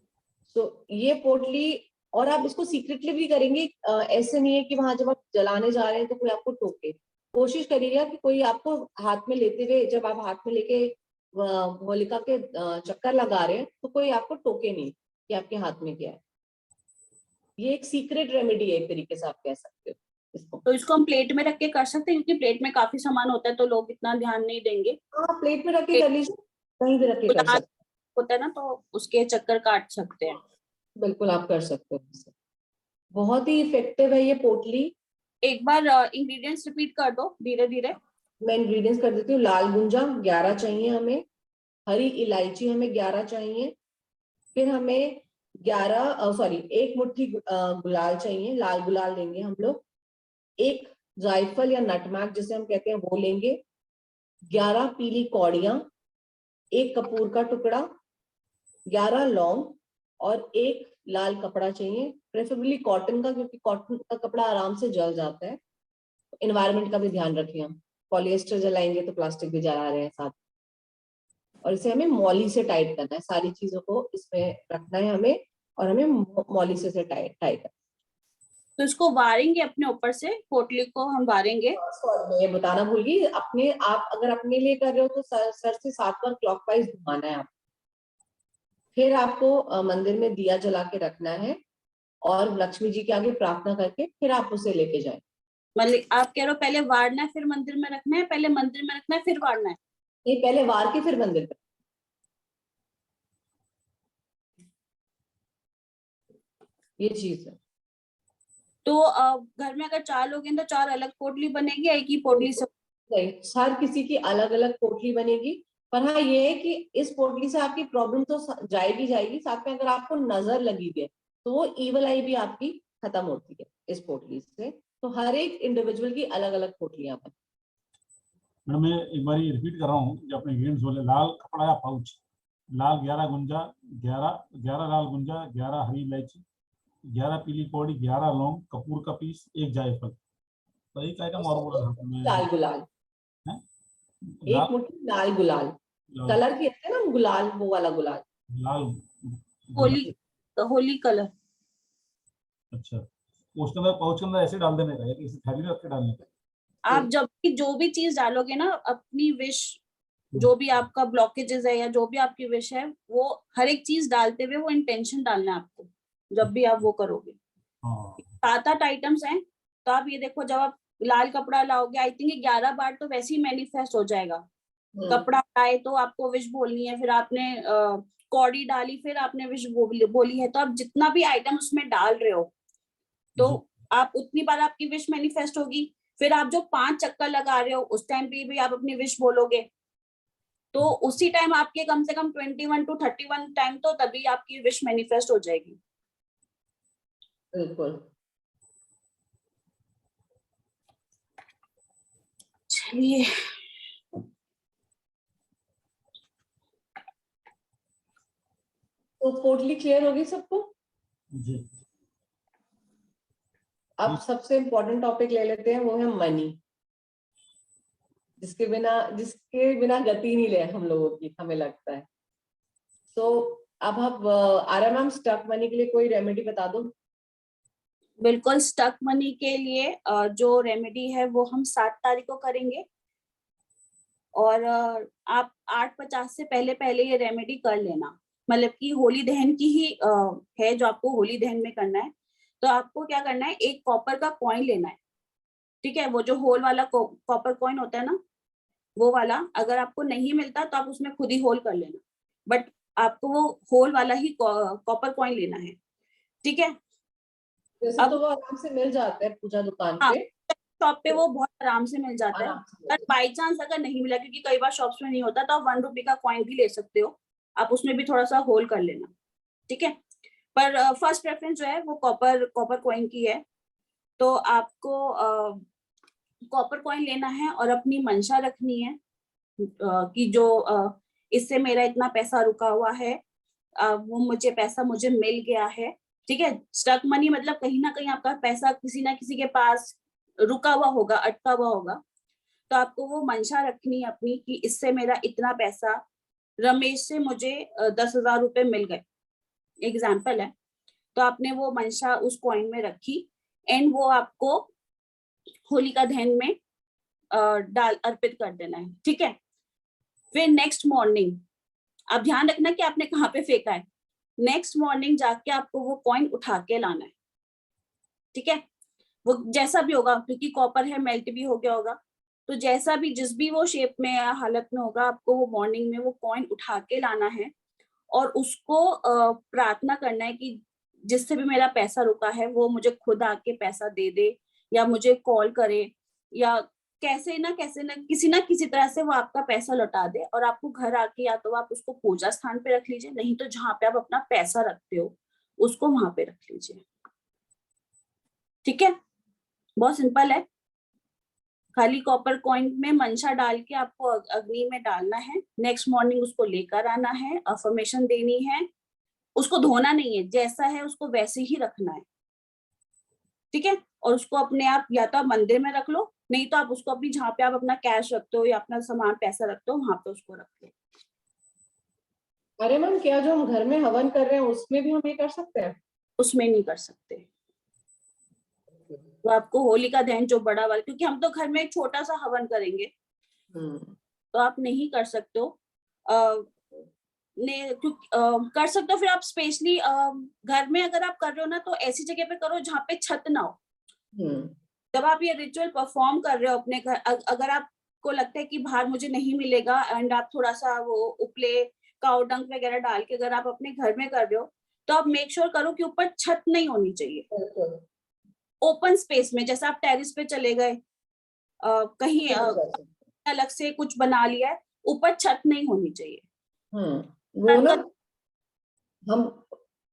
तो ये पोटली, और आप इसको सीक्रेटली भी करेंगे, ऐसे नहीं है कि वहां जब आप जलाने जा रहे हैं तो कोई आपको टोके। कोशिश करिएगा कि कोई आपको हाथ में लेते हुए, जब आप हाथ में लेके होलिका के चक्कर लगा रहे हैं, तो कोई आपको टोके नहीं कि आपके हाथ में क्या है। ये एक सीक्रेट रेमेडी है, एक तरीके से आप कह सकते हो इसको। तो इसको हम प्लेट में रख के कर सकते हैं, क्योंकि प्लेट में काफी सामान होता है तो लोग इतना ध्यान नहीं देंगे। हाँ, प्लेट में रख के कर लीजिए, कहीं भी रख के कर गुलाल सकते होता है ना, तो उसके चक्कर काट सकते हैं। हैं। बिल्कुल आप कर सकते हो इसे। बहुत ही इफेक्टिव है ये पोटली। एक बार इंग्रेडिएंट्स रिपीट कर दो धीरे धीरे। मैं इंग्रेडिएंट्स कर देती हूँ। लाल गुंजा 11 चाहिए हमें, हरी इलायची हमें 11 चाहिए, फिर हमें 1 मुट्ठी गुलाल चाहिए, लाल गुलाल लेंगे हम लोग, 1 जायफल या नटमैग जिसे हम कहते हैं वो लेंगे, 11 पीली कौड़ियां, 1 कपूर का टुकड़ा, 11 लौंग, और 1 लाल कपड़ा चाहिए, प्रेफरेबली कॉटन का, क्योंकि कॉटन का कपड़ा आराम से जल जाता है। एनवायरनमेंट का भी ध्यान रखिए, हम पॉलिएस्टर जलाएंगे तो प्लास्टिक भी जला रहे हैं साथ। और इसे हमें मौली से टाइट करना है, सारी चीजों को इसमें रखना है हमें, और हमें मौली से टाइट करना। तो इसको वारेंगे अपने ऊपर से, पोटली को हम वारेंगे। सॉरी मैं ये बताना भूल गई, आप अगर अपने लिए कर रहे हो तो सर से 7 बार क्लॉकवाइज घुमाना है आप। फिर आपको मंदिर में दिया जला के रखना है, और लक्ष्मी जी के आगे प्रार्थना करके फिर आप उसे लेके जाएं। मतलब आप कह रहे हो पहले वारना है फिर मंदिर में रखना है, पहले मंदिर में रखना है फिर वारना है? ये पहले वार के फिर मंदिर में, ये चीज है। तो घर में अगर 4 लोग हैं तो 4 अलग पोटली बनेगी या एक ही पोटली से? नहीं, हर किसी की अलग अलग पोटली बनेगी। पर हाँ ये है कि इस पोटली से आपकी प्रॉब्लम तो जाएगी, साथ में अगर आपको नजर लगी है तो वो इवल आई भी आपकी खत्म होती है इस पोटली से। तो हर एक इंडिविजुअल की अलग अलग पोटलियां बन। मैडम मैं एक बार रिपीट कर रहा हूँ जो अपने गेम्स बोले, लाल कपड़ा या पाउच, लाल 11 गुंजा, 11 लाल गुंजा, 11 हरी इलायची, 11 पीली कौड़ी, 11 लौंग, कपूर का पीस, 1 जायफल। तो एक आइटम और बोला था मैं, लाल गुलाल, एक लाल मुट्ठी लाल गुलाल, लाल कलर की है ना गुलाल, वो वाला गुलाल। लाल होली कलर। अच्छा, उसके अंदर पाउच के अंदर ऐसे डाल देने का या किसी थैली में रख के डालने का? आप जब भी जो भी चीज डालोगे ना, अपनी विश, जो भी आपका ब्लॉकेजेस है या जो भी आपकी विश है, वो हर एक चीज डालते हुए वो इंटेंशन डालना है आपको जब भी आप वो करोगे। हाँ 7-8 आइटम्स हैं, तो आप ये देखो, जब आप लाल कपड़ा लाओगे, आई थिंक 11 बार तो वैसे ही मैनिफेस्ट हो जाएगा। कपड़ा लाए तो आपको विश बोलनी है, फिर आपने कौड़ी डाली, फिर आपने विश बोली है, तो आप जितना भी आइटम उसमें डाल रहे हो तो आप उतनी बार आपकी विश मैनिफेस्ट होगी। फिर आप जो 5 चक्कर लगा रहे हो उस टाइम पे भी आप अपनी विश बोलोगे, तो उसी टाइम आपके कम से कम 21 to 31 टाइम तो तभी आपकी विश मैनिफेस्ट हो जाएगी। बिल्कुल। चलिए, तो पोटली क्लियर होगी सबको? जी। अब सबसे इम्पोर्टेंट टॉपिक ले लेते हैं, वो है मनी, जिसके बिना गति नहीं ले हम लोगों की, हमें लगता है। तो अब आप आर्या मैम, स्टक मनी के लिए कोई रेमेडी बता दो। बिल्कुल, स्टक मनी के लिए जो रेमेडी है वो हम 7 तारीख को करेंगे, और आप 8:50 से पहले पहले ये रेमेडी कर लेना। मतलब कि होली दहन की ही है जो आपको होली दहन में करना है। तो आपको क्या करना है, एक कॉपर का कॉइन लेना है, ठीक है? वो जो होल वाला कॉपर कॉइन होता है ना, वो वाला। अगर आपको नहीं मिलता तो आप उसमें खुद ही होल कर लेना, बट आपको वो होल वाला ही कॉपर कॉइन लेना है, ठीक है? वैसे अब तो वो आराम से मिल जाते हैं पूजा दुकान हाँ, पे, शॉप पे वो बहुत आराम से मिल जाता है। आराम से मिल पर जाते बाई चांस अगर नहीं मिला, क्योंकि कई बार शॉप्स में नहीं होता, तो आप 1 रुपए का कॉइन भी ले सकते हो, आप उसमें भी थोड़ा सा होल कर लेना, ठीक है? पर फर्स्ट प्रेफरेंस जो है वो कॉपर कॉइन की है। तो आपको कॉपर कॉइन लेना है और अपनी मंशा रखनी है कि जो इससे मेरा इतना पैसा रुका हुआ है, वो मुझे मिल गया है, ठीक है? स्टक मनी मतलब कहीं ना कहीं आपका पैसा किसी ना किसी के पास रुका हुआ होगा, अटका हुआ होगा। तो आपको वो मंशा रखनी है अपनी कि इससे मेरा इतना पैसा, रमेश से मुझे 10,000 रुपए मिल गए, एग्जाम्पल है। तो आपने वो मंशा उस कॉइन में रखी, एंड वो आपको होलिका दहन में अर्पित कर देना है, ठीक है? फिर नेक्स्ट मॉर्निंग आप ध्यान रखना कि आपने कहाँ पे फेंका है। नेक्स्ट मॉर्निंग जाके आपको वो कॉइन उठा के लाना है, ठीक है? वो जैसा भी होगा, क्योंकि कॉपर है, मेल्ट भी हो गया होगा, तो जैसा भी, जिस भी वो शेप में या हालत में होगा, आपको वो मॉर्निंग में वो कॉइन उठा के लाना है, और उसको प्रार्थना करना है कि जिससे भी मेरा पैसा रुका है वो मुझे खुद आके पैसा दे दे, या मुझे कॉल करे, या कैसे ना किसी तरह से वो आपका पैसा लौटा दे। और आपको घर आके या तो आप उसको पूजा स्थान पे रख लीजिए, नहीं तो जहाँ पे आप अपना पैसा रखते हो उसको वहां पे रख लीजिए, ठीक है? बहुत सिंपल है। खाली कॉपर कॉइन में मंशा डाल के आपको अग्नि में डालना है। नेक्स्ट मॉर्निंग उसको लेकर आना है, अफर्मेशन देनी है, उसको धोना नहीं है, जैसा है उसको वैसे ही रखना है, ठीक है? और उसको अपने आप या तो आप मंदिर में रख लो, नहीं तो आप उसको अपनी, जहाँ पे आप अपना कैश रखते हो या अपना सामान पैसा रखते हो, वहां पे उसको रख लो। अरे मैम, क्या जो हम घर में हवन कर रहे हैं उसमें भी हम ये कर सकते हैं? उसमें नहीं कर सकते। तो आपको होलिका दहन जो बड़ा वाला, क्योंकि हम तो घर में एक छोटा सा हवन करेंगे, तो आप नहीं कर सकते हो। कर सकते हो, फिर आप स्पेशली घर में अगर आप कर रहे हो ना, तो ऐसी जगह पे करो जहाँ पे छत ना हो। जब आप ये रिचुअल परफॉर्म कर रहे हो अपने घर, अगर आपको लगता है कि बाहर मुझे नहीं मिलेगा, एंड आप थोड़ा सा वो उपले काऊ डंक वगैरह डाल के अगर आप अपने घर में कर रहे हो, तो आप मेक श्योर करो कि ऊपर छत नहीं होनी चाहिए, ओपन स्पेस में, जैसे आप टेरिस पे चले गए, कहीं अलग से कुछ बना लिया है, ऊपर छत नहीं होनी चाहिए। वो ना हम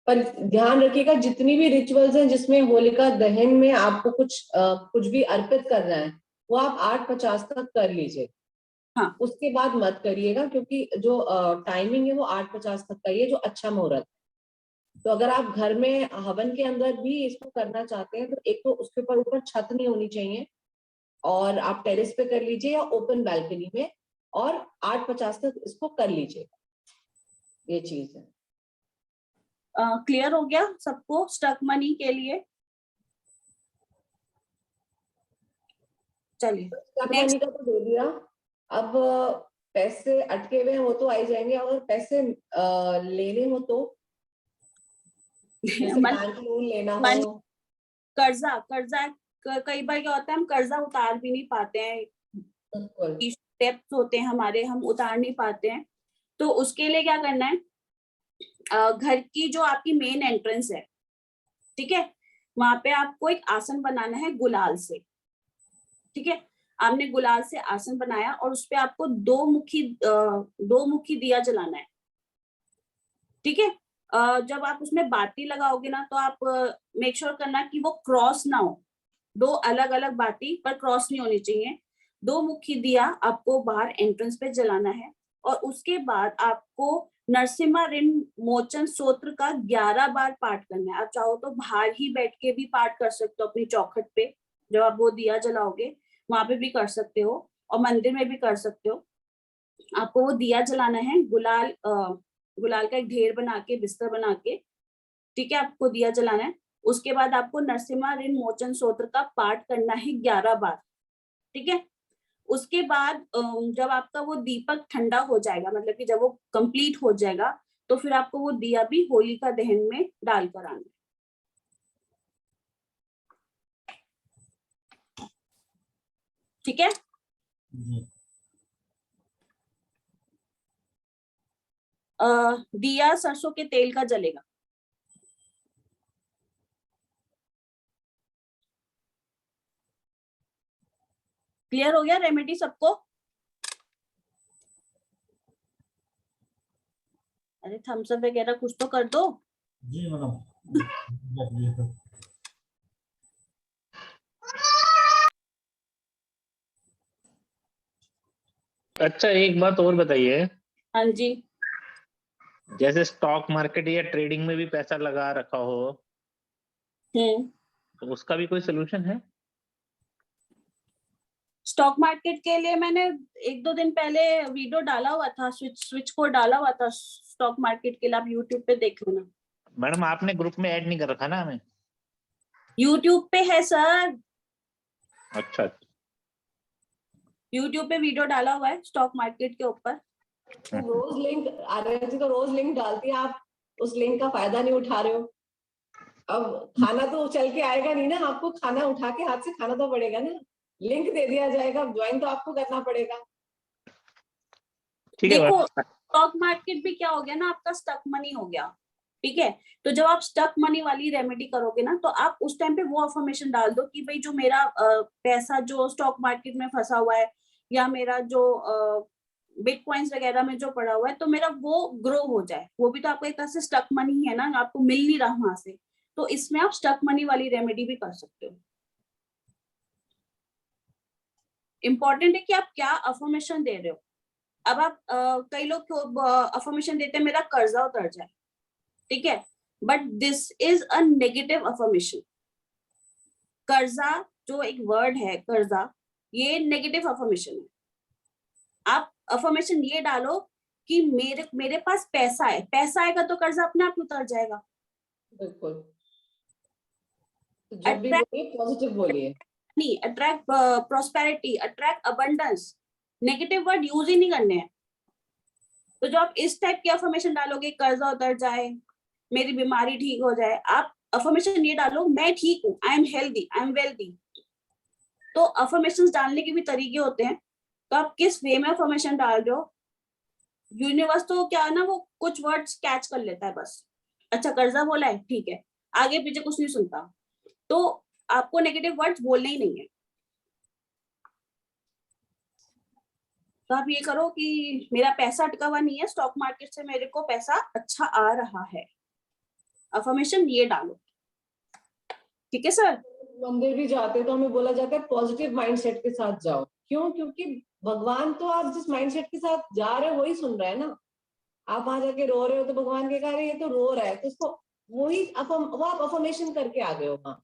पर ध्यान रखिएगा, जितनी भी रिचुअल्स हैं जिसमें होलिका दहन में आपको कुछ भी अर्पित करना है, वो आप 8:50 तक कर लीजिए। हाँ। उसके बाद मत करिएगा, क्योंकि जो टाइमिंग है वो 8:50 तक का ही है, जो अच्छा मुहूर्त। तो अगर आप घर में हवन के अंदर भी इसको करना चाहते हैं, तो एक तो उसके ऊपर छत नहीं होनी चाहिए, और आप टेरेस पे कर लीजिए या ओपन बालकनी में, और 8:50 तक इसको कर लीजिए। ये चीज है। क्लियर हो गया सबको स्टक मनी के लिए? चलिए स्टक मनी का तो दे दिया। अब पैसे अटके हुए हैं वो तो आ ही जाएंगे, अगर पैसे लेने हो तो जैसे बैंक लोन लेना हो, कर्जा कई बार क्या होता है, हम कर्जा उतार भी नहीं पाते हैं, डेप्थ होते हैं हमारे, हम उतार नहीं पाते हैं। तो उसके लिए क्या करना है, घर की जो आपकी मेन एंट्रेंस है, ठीक है, वहां पे आपको एक आसन बनाना है गुलाल से। ठीक है, आपने गुलाल से आसन बनाया और उसपे आपको दो मुखी दिया जलाना है। ठीक है, जब आप उसमें बाती लगाओगे ना, तो आप मेक श्योर करना कि वो क्रॉस ना हो, दो अलग अलग बाती पर क्रॉस नहीं होनी चाहिए। दो मुखी दिया आपको बाहर एंट्रेंस पे जलाना है, और उसके बाद आपको नरसिम्हा ऋण मोचन स्तोत्र का 11 बार पाठ करना है। आप चाहो तो बाहर ही बैठ के भी पाठ कर सकते हो, अपनी चौखट पे जब आप वो दिया जलाओगे वहां पे भी कर सकते हो, और मंदिर में भी कर सकते हो। आपको वो दिया जलाना है, गुलाल का एक ढेर बना के, बिस्तर बना के, ठीक है, आपको दिया जलाना है। उसके बाद आपको नरसिम्हा ऋण मोचन स्तोत्र का पाठ करना है 11 बार। ठीक है, उसके बाद जब आपका वो दीपक ठंडा हो जाएगा, मतलब कि जब वो कंप्लीट हो जाएगा, तो फिर आपको वो दिया भी होलिका दहन में डालकर आना है। ठीक है, दिया सरसों के तेल का जलेगा। क्लियर हो गया रेमेडी सबको? अरे थम्स अप वगैरह कुछ तो कर दो। जी मैडम। अच्छा, एक बात और बताइए, हाँ जी। जैसे स्टॉक मार्केट या ट्रेडिंग में भी पैसा लगा रखा हो, तो उसका भी कोई सोल्यूशन है? स्टॉक मार्केट के लिए मैंने 1-2 दिन पहले वीडियो डाला हुआ था, स्विच कोड डाला हुआ था स्टॉक मार्केट के लिए, आप यूट्यूब पे देख लेना। मैडम आपने ग्रुप में ऐड नहीं कर रखा ना हमें? यूट्यूब पे है सर, अच्छा, यूट्यूब पे वीडियो डाला हुआ है स्टॉक मार्केट के ऊपर। रोज लिंक आरएल जी तो रोज लिंक डालती है, आप उस लिंक का फायदा नहीं उठा रहे हो। अब खाना तो चल के आएगा नहीं ना, आपको खाना उठा के हाथ से खाना तो पड़ेगा ना, लिंक दे दिया जाएगा, ज्वाइन तो आपको करना पड़ेगा। ठीक है देखो मैडम। स्टॉक मार्केट भी क्या हो गया ना, आपका स्टक मनी हो गया। ठीक है, तो जब आप स्टक मनी वाली रेमेडी करोगे ना, तो आप उस टाइम पे वो अफर्मेशन डाल दो कि भाई जो मेरा पैसा जो स्टॉक मार्केट में फंसा हुआ है, या मेरा जो बिटकॉइंस वगैरह में जो पड़ा हुआ है, तो मेरा वो ग्रो हो जाए। वो भी तो आपको एक तरह से स्टक मनी है ना, आपको मिल नहीं रहा वहां से, तो इसमें आप स्टक मनी वाली रेमेडी भी कर सकते हो। इंपॉर्टेंट है कि आप क्या अफर्मेशन दे रहे हो। अब आप कई लोग अफर्मेशन देते हैं मेरा कर्जा उतर जाए, ठीक है, but this is a negative affirmation. कर्जा जो एक वर्ड है, कर्जा, ये नेगेटिव अफर्मेशन है। आप अफर्मेशन ये डालो कि मेरे पास पैसा है, पैसा आएगा तो कर्जा अपने आप उतर जाएगा। बिल्कुल, तो जब भी बोलिए पॉजिटिव बोलिए। नहीं, attract prosperity, attract abundance, negative word use ही नहीं करने हैं। तो जो आप इस टाइप की अफर्मेशन डालोगे, कर्जा उतर जाए, मेरी बीमारी ठीक हो जाए, आप अफर्मेशन ये डालो मैं ठीक हूँ, I am healthy, I am wealthy. तो अफर्मेशन डालने के भी तरीके होते हैं, तो आप किस वे में अफर्मेशन डाल रहे हो। यूनिवर्स तो क्या है ना, वो कुछ वर्ड्स कैच कर लेता है बस, अच्छा कर्जा बोला है ठीक है, आगे पीछे कुछ नहीं सुनता। तो आपको नेगेटिव वर्ड्स बोलने ही नहीं है। तो आप ये करो कि मेरा पैसा अटका हुआ नहीं है, स्टॉक मार्केट से मेरे को पैसा अच्छा आ रहा है, अफर्मेशन ये डालो। ठीक है सर? मंदिर भी जाते हैं तो हमें बोला जाता है पॉजिटिव माइंडसेट के साथ जाओ। क्यों? क्योंकि भगवान तो आप जिस माइंडसेट के साथ जा रहे हो वही सुन रहा है ना। आप वहां जाके रो रहे हो तो भगवान के कह रहे ये तो रो रहा है, तो उसको वही वो आप अफर्मेशन करके आ गए हो वहां।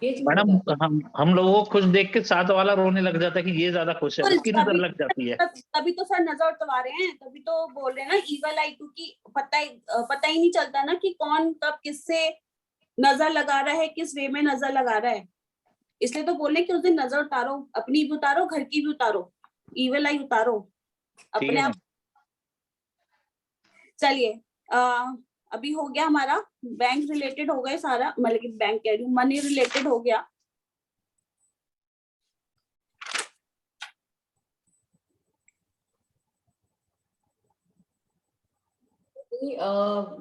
ये चीज मैडम, होता है। हम लोगों को खुश देख के साथ वाला रोने लग जाता है कि ये ज्यादा खुश है, उसकी नजर लग जाती है। तभी तो सर नजर उतरवा रहे हैं, तभी तो बोल रहे हैं ना ईगल आई, क्योंकि पता ही नहीं चलता ना कि कौन कब किससे नजर लगा रहा है, किस वे में नजर लगा रहा है। इसलिए तो बोल रहे हैं कि उस दिन नजर उतारो, अपनी भी उतारो, घर की भी उतारो, ईवल आई उतारो अपने आप। चलिए, अभी हो गया हमारा बैंक रिलेटेड हो गए सारा, मतलब कि बैंक कह रही हूँ, मनी रिलेटेड हो गया।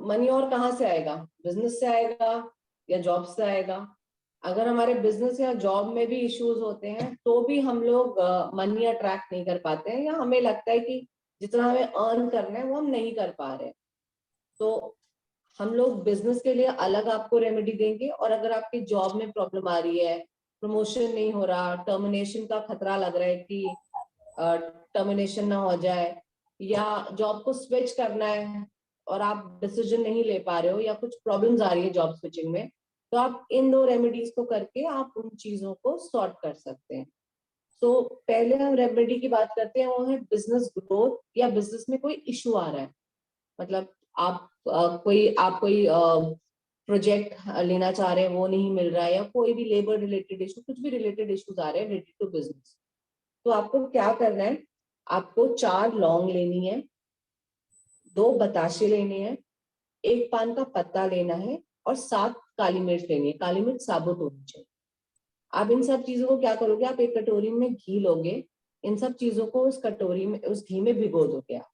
मनी और कहाँ से आएगा? बिजनेस से आएगा या जॉब से आएगा? अगर हमारे बिजनेस या जॉब में भी इश्यूज होते हैं तो भी हम लोग मनी अट्रैक्ट नहीं कर पाते हैं, या हमें लगता है कि जितना हमें अर्न करना है वो हम नहीं कर पा रहे। तो हम लोग बिजनेस के लिए अलग आपको रेमेडी देंगे, और अगर आपकी जॉब में प्रॉब्लम आ रही है, प्रमोशन नहीं हो रहा, टर्मिनेशन का खतरा लग रहा है कि टर्मिनेशन ना हो जाए, या जॉब को स्विच करना है और आप डिसीजन नहीं ले पा रहे हो, या कुछ प्रॉब्लम्स आ रही है जॉब स्विचिंग में, तो आप इन 2 रेमेडीज को करके आप उन चीजों को सॉर्ट कर सकते हैं। तो पहले हम रेमेडी की बात करते हैं, वो है बिजनेस ग्रोथ, या बिजनेस में कोई इशू आ रहा है। मतलब आप कोई प्रोजेक्ट लेना चाह रहे हैं, वो नहीं मिल रहा है, या कोई भी लेबर रिलेटेड इशू, कुछ भी रिलेटेड इश्यूज आ रहे हैं रिलेटेड टू बिजनेस, तो आपको क्या करना है? आपको 4 लौंग लेनी है, 2 बताशे लेने हैं, 1 पान का पत्ता लेना है, और 7 काली मिर्च लेनी है। काली मिर्च साबुत होनी चाहिए। आप इन सब चीजों को क्या करोगे? आप एक कटोरी में घी लोगे, इन सब चीजों को उस कटोरी में, उस घी में भिगो दोगे आप।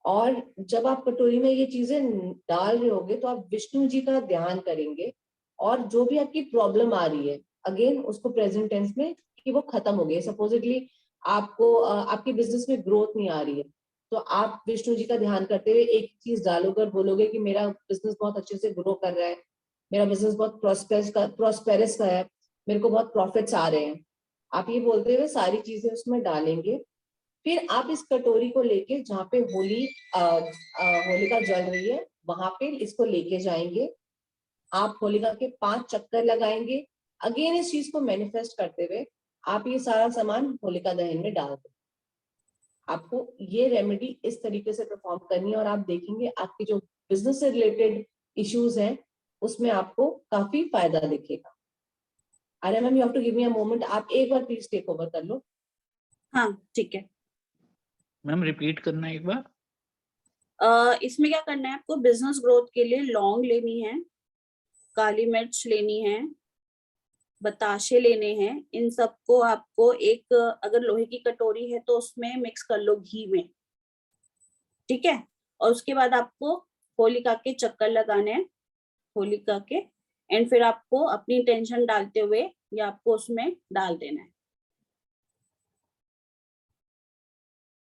और जब आप कटोरी में ये चीजें डाल रहे होगे तो आप विष्णु जी का ध्यान करेंगे, और जो भी आपकी प्रॉब्लम आ रही है अगेन उसको प्रेजेंट टेंस में कि वो खत्म हो गई। सपोजिटली आपको आपकी बिजनेस में ग्रोथ नहीं आ रही है, तो आप विष्णु जी का ध्यान करते हुए एक चीज डालोगे, बोलोगे कि मेरा बिजनेस बहुत अच्छे से ग्रो कर रहा है, मेरा बिजनेस बहुत प्रॉस्पेरस का है, मेरे को बहुत प्रॉफिट्स आ रहे हैं। आप ये बोलते हुए सारी चीजें उसमें डालेंगे। फिर आप इस कटोरी को लेके जहाँ पे होलिका जल रही है वहां पे इसको लेके जाएंगे। आप होलिका के 5 चक्कर लगाएंगे। अगेन इस चीज को मैनिफेस्ट करते हुए आप ये सारा सामान होलिका दहन में डाल दें। आपको ये रेमेडी इस तरीके से परफॉर्म करनी है, और आप देखेंगे आपकी जो बिजनेस से रिलेटेड इश्यूज हैं उसमें आपको काफी फायदा दिखेगा। अरे ma'am, you have to give me a moment, आप एक बार प्लीज टेक ओवर कर लो। हाँ ठीक है। मैम रिपीट करना एक बार। इसमें क्या करना है आपको? बिजनेस ग्रोथ के लिए लौंग लेनी है, काली मिर्च लेनी है, बताशे लेने हैं। इन सबको आपको एक, अगर लोहे की कटोरी है तो उसमें मिक्स कर लो घी में, ठीक है। और उसके बाद आपको होलिका के चक्कर लगाने हैं, होलिका के, एंड फिर आपको अपनी टेंशन डालते हुए ये आपको उसमें डाल देना है।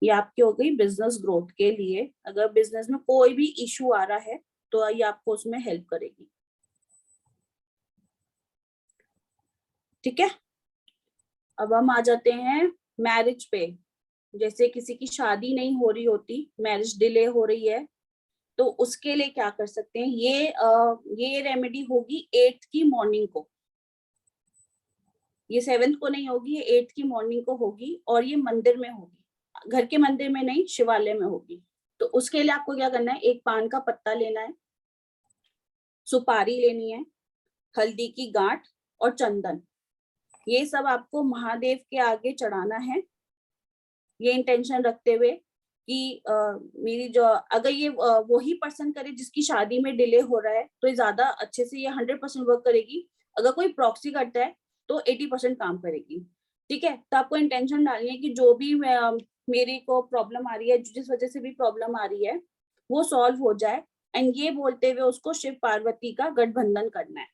ये आपकी हो गई बिजनेस ग्रोथ के लिए। अगर बिजनेस में कोई भी इशू आ रहा है तो ये आपको उसमें हेल्प करेगी, ठीक है। अब हम आ जाते हैं मैरिज पे। जैसे किसी की शादी नहीं हो रही होती, मैरिज डिले हो रही है, तो उसके लिए क्या कर सकते हैं? ये रेमेडी होगी 8th की मॉर्निंग को, ये 7th को नहीं होगी, ये 8th की मॉर्निंग को होगी, और ये मंदिर में होगी, घर के मंदिर में नहीं, शिवालय में होगी। तो उसके लिए आपको क्या करना है? 1 पान का पत्ता लेना है, सुपारी लेनी है, हल्दी की गांठ और चंदन, ये सब आपको महादेव के आगे चढ़ाना है, ये इंटेंशन रखते हुए कि मेरी जो, अगर ये वही पर्सन करे जिसकी शादी में डिले हो रहा है तो ये ज्यादा अच्छे से ये 100% वर्क करेगी। अगर कोई प्रॉक्सी करता है तो 80% काम करेगी, ठीक है। तो आपको इंटेंशन डालनी है कि जो भी मेरे को प्रॉब्लम आ रही है, जिस वजह से भी प्रॉब्लम आ रही है, वो सॉल्व हो जाए, एंड ये बोलते हुए उसको शिव पार्वती का गठबंधन करना है,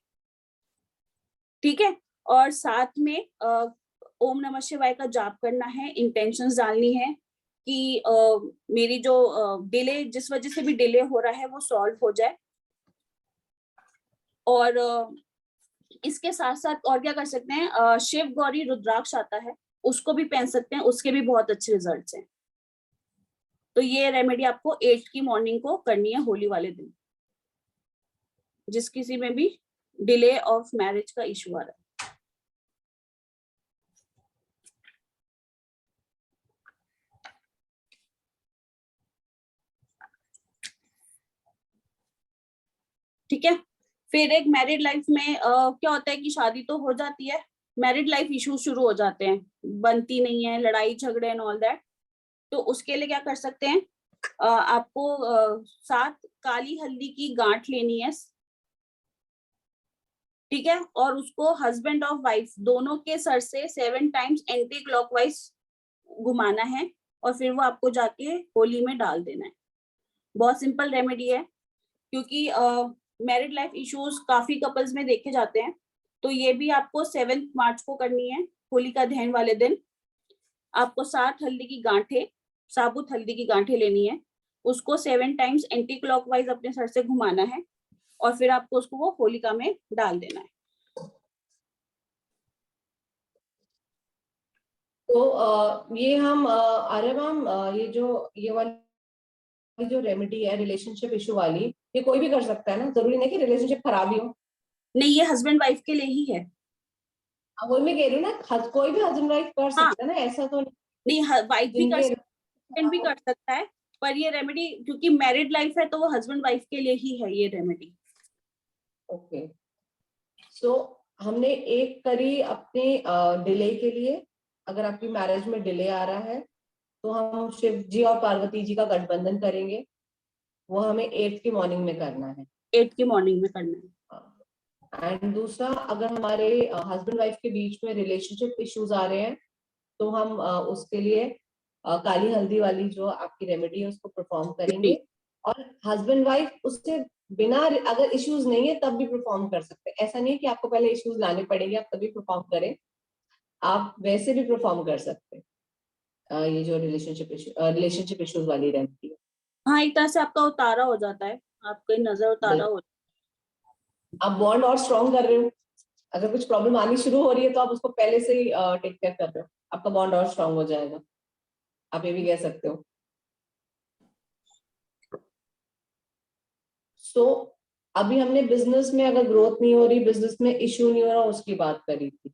ठीक है। और साथ में ओम नमः शिवाय का जाप करना है, इंटेंशंस डालनी है कि मेरी जो डिले, जिस वजह से भी डिले हो रहा है, वो सॉल्व हो जाए। और इसके साथ साथ और क्या कर सकते हैं, शिव गौरी रुद्राक्ष आता है, उसको भी पहन सकते हैं, उसके भी बहुत अच्छे रिजल्ट्स हैं। तो ये रेमेडी आपको 8 की मॉर्निंग को करनी है, होली वाले दिन, जिस किसी में भी डिले ऑफ मैरिज का इशू आ रहा है। ठीक है। फिर एक मैरिड लाइफ में क्या होता है कि शादी तो हो जाती है, मैरिड लाइफ इश्यूज शुरू हो जाते हैं, बनती नहीं है, लड़ाई झगड़े एंड ऑल दैट। तो उसके लिए क्या कर सकते हैं, आपको 7 काली हल्दी की गांठ लेनी है, ठीक है, और उसको हस्बैंड ऑफ वाइफ दोनों के सर से 7 टाइम्स एंटी क्लॉकवाइज घुमाना है, और फिर वो आपको जाके होली में डाल देना है। बहुत सिंपल रेमेडी है, क्योंकि मैरिड लाइफ इश्यूज काफी कपल्स में देखे जाते हैं। तो ये भी आपको 7 मार्च को करनी है, होलिका दहन वाले दिन। आपको 7 हल्दी की गांठें, साबुत हल्दी की गांठें लेनी है, उसको 7 टाइम्स एंटी क्लॉकवाइज अपने सर से घुमाना है, और फिर आपको उसको वो होलिका में डाल देना है। तो ये हम आर्या मैम, ये वाली जो रेमेडी है रिलेशनशिप इशू वाली, ये कोई भी कर सकता है ना? जरूरी नहीं कि रिलेशनशिप खराब ही हो। नहीं, ये हस्बैंड वाइफ के लिए ही है। अब वही मैं कह रही हूँ ना, कोई भी हस्बैंड वाइफ कर हाँ। सकता है ना, ऐसा तो नहीं, वाइफ भी कर जिनके हस्बैंड भी कर सकता है, पर ये रेमेडी क्योंकि मैरिड लाइफ है तो वो हस्बैंड वाइफ के लिए ही है ये रेमेडी। ओके, सो हमने एक करी अपने डिले के लिए। अगर आपकी मैरिज में डिले आ रहा है तो हम शिव जी और पार्वती जी का गठबंधन करेंगे, वो हमें 8 की मॉर्निंग में करना है। 8 की मॉर्निंग में करना है। एंड दूसरा, अगर हमारे हस्बैंड वाइफ के बीच में रिलेशनशिप इश्यूज आ रहे हैं तो हम उसके लिए काली हल्दी वाली जो आपकी रेमेडी है उसको परफॉर्म करेंगे। और हस्बैंड वाइफ उससे बिना, अगर इश्यूज नहीं है तब भी परफॉर्म कर सकते हैं। ऐसा नहीं है कि आपको पहले इश्यूज लाने पड़ेंगे आप तभी परफॉर्म करें, आप वैसे भी परफॉर्म कर सकते हैं। ये जो रिलेशनशिप इश्यूज वाली रेमेडी है। हाँ, एक तरह से आपका उतारा हो जाता है, आपकी नजर उतारा हो। आप बॉन्ड और स्ट्रॉन्ग कर रहे हो। अगर कुछ प्रॉब्लम आनी शुरू हो रही है तो आप उसको पहले से ही टेक केयर कर रहे हो, आपका बॉन्ड और स्ट्रॉन्ग हो जाएगा, आप ये भी कह सकते हो। सो अभी हमने बिजनेस में अगर ग्रोथ नहीं हो रही, बिजनेस में इश्यू नहीं हो रहा, उसकी बात करी थी।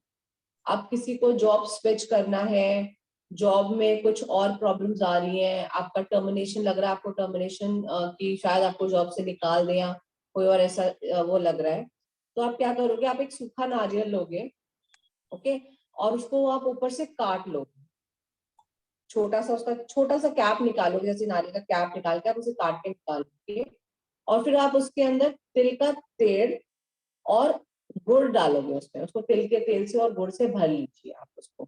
अब किसी को जॉब स्विच करना है, जॉब में कुछ और प्रॉब्लम्स आ रही हैं, आपका टर्मिनेशन लग रहा है, आपको टर्मिनेशन की शायद आपको जॉब से निकाल दें या कोई और ऐसा वो लग रहा है, तो आप क्या करोगे, आप एक सूखा नारियल लोगे, ओके, और उसको आप ऊपर से काट लोगे, उसका छोटा सा कैप निकालोगे, जैसे नारियल का कैप निकाल के आप उसे काट के निकालोगे, और फिर आप उसके अंदर तिल का तेल और गुड़ डालोगे उसमें, उसको तिल के तेल से और गुड़ से भर लीजिए आप उसको।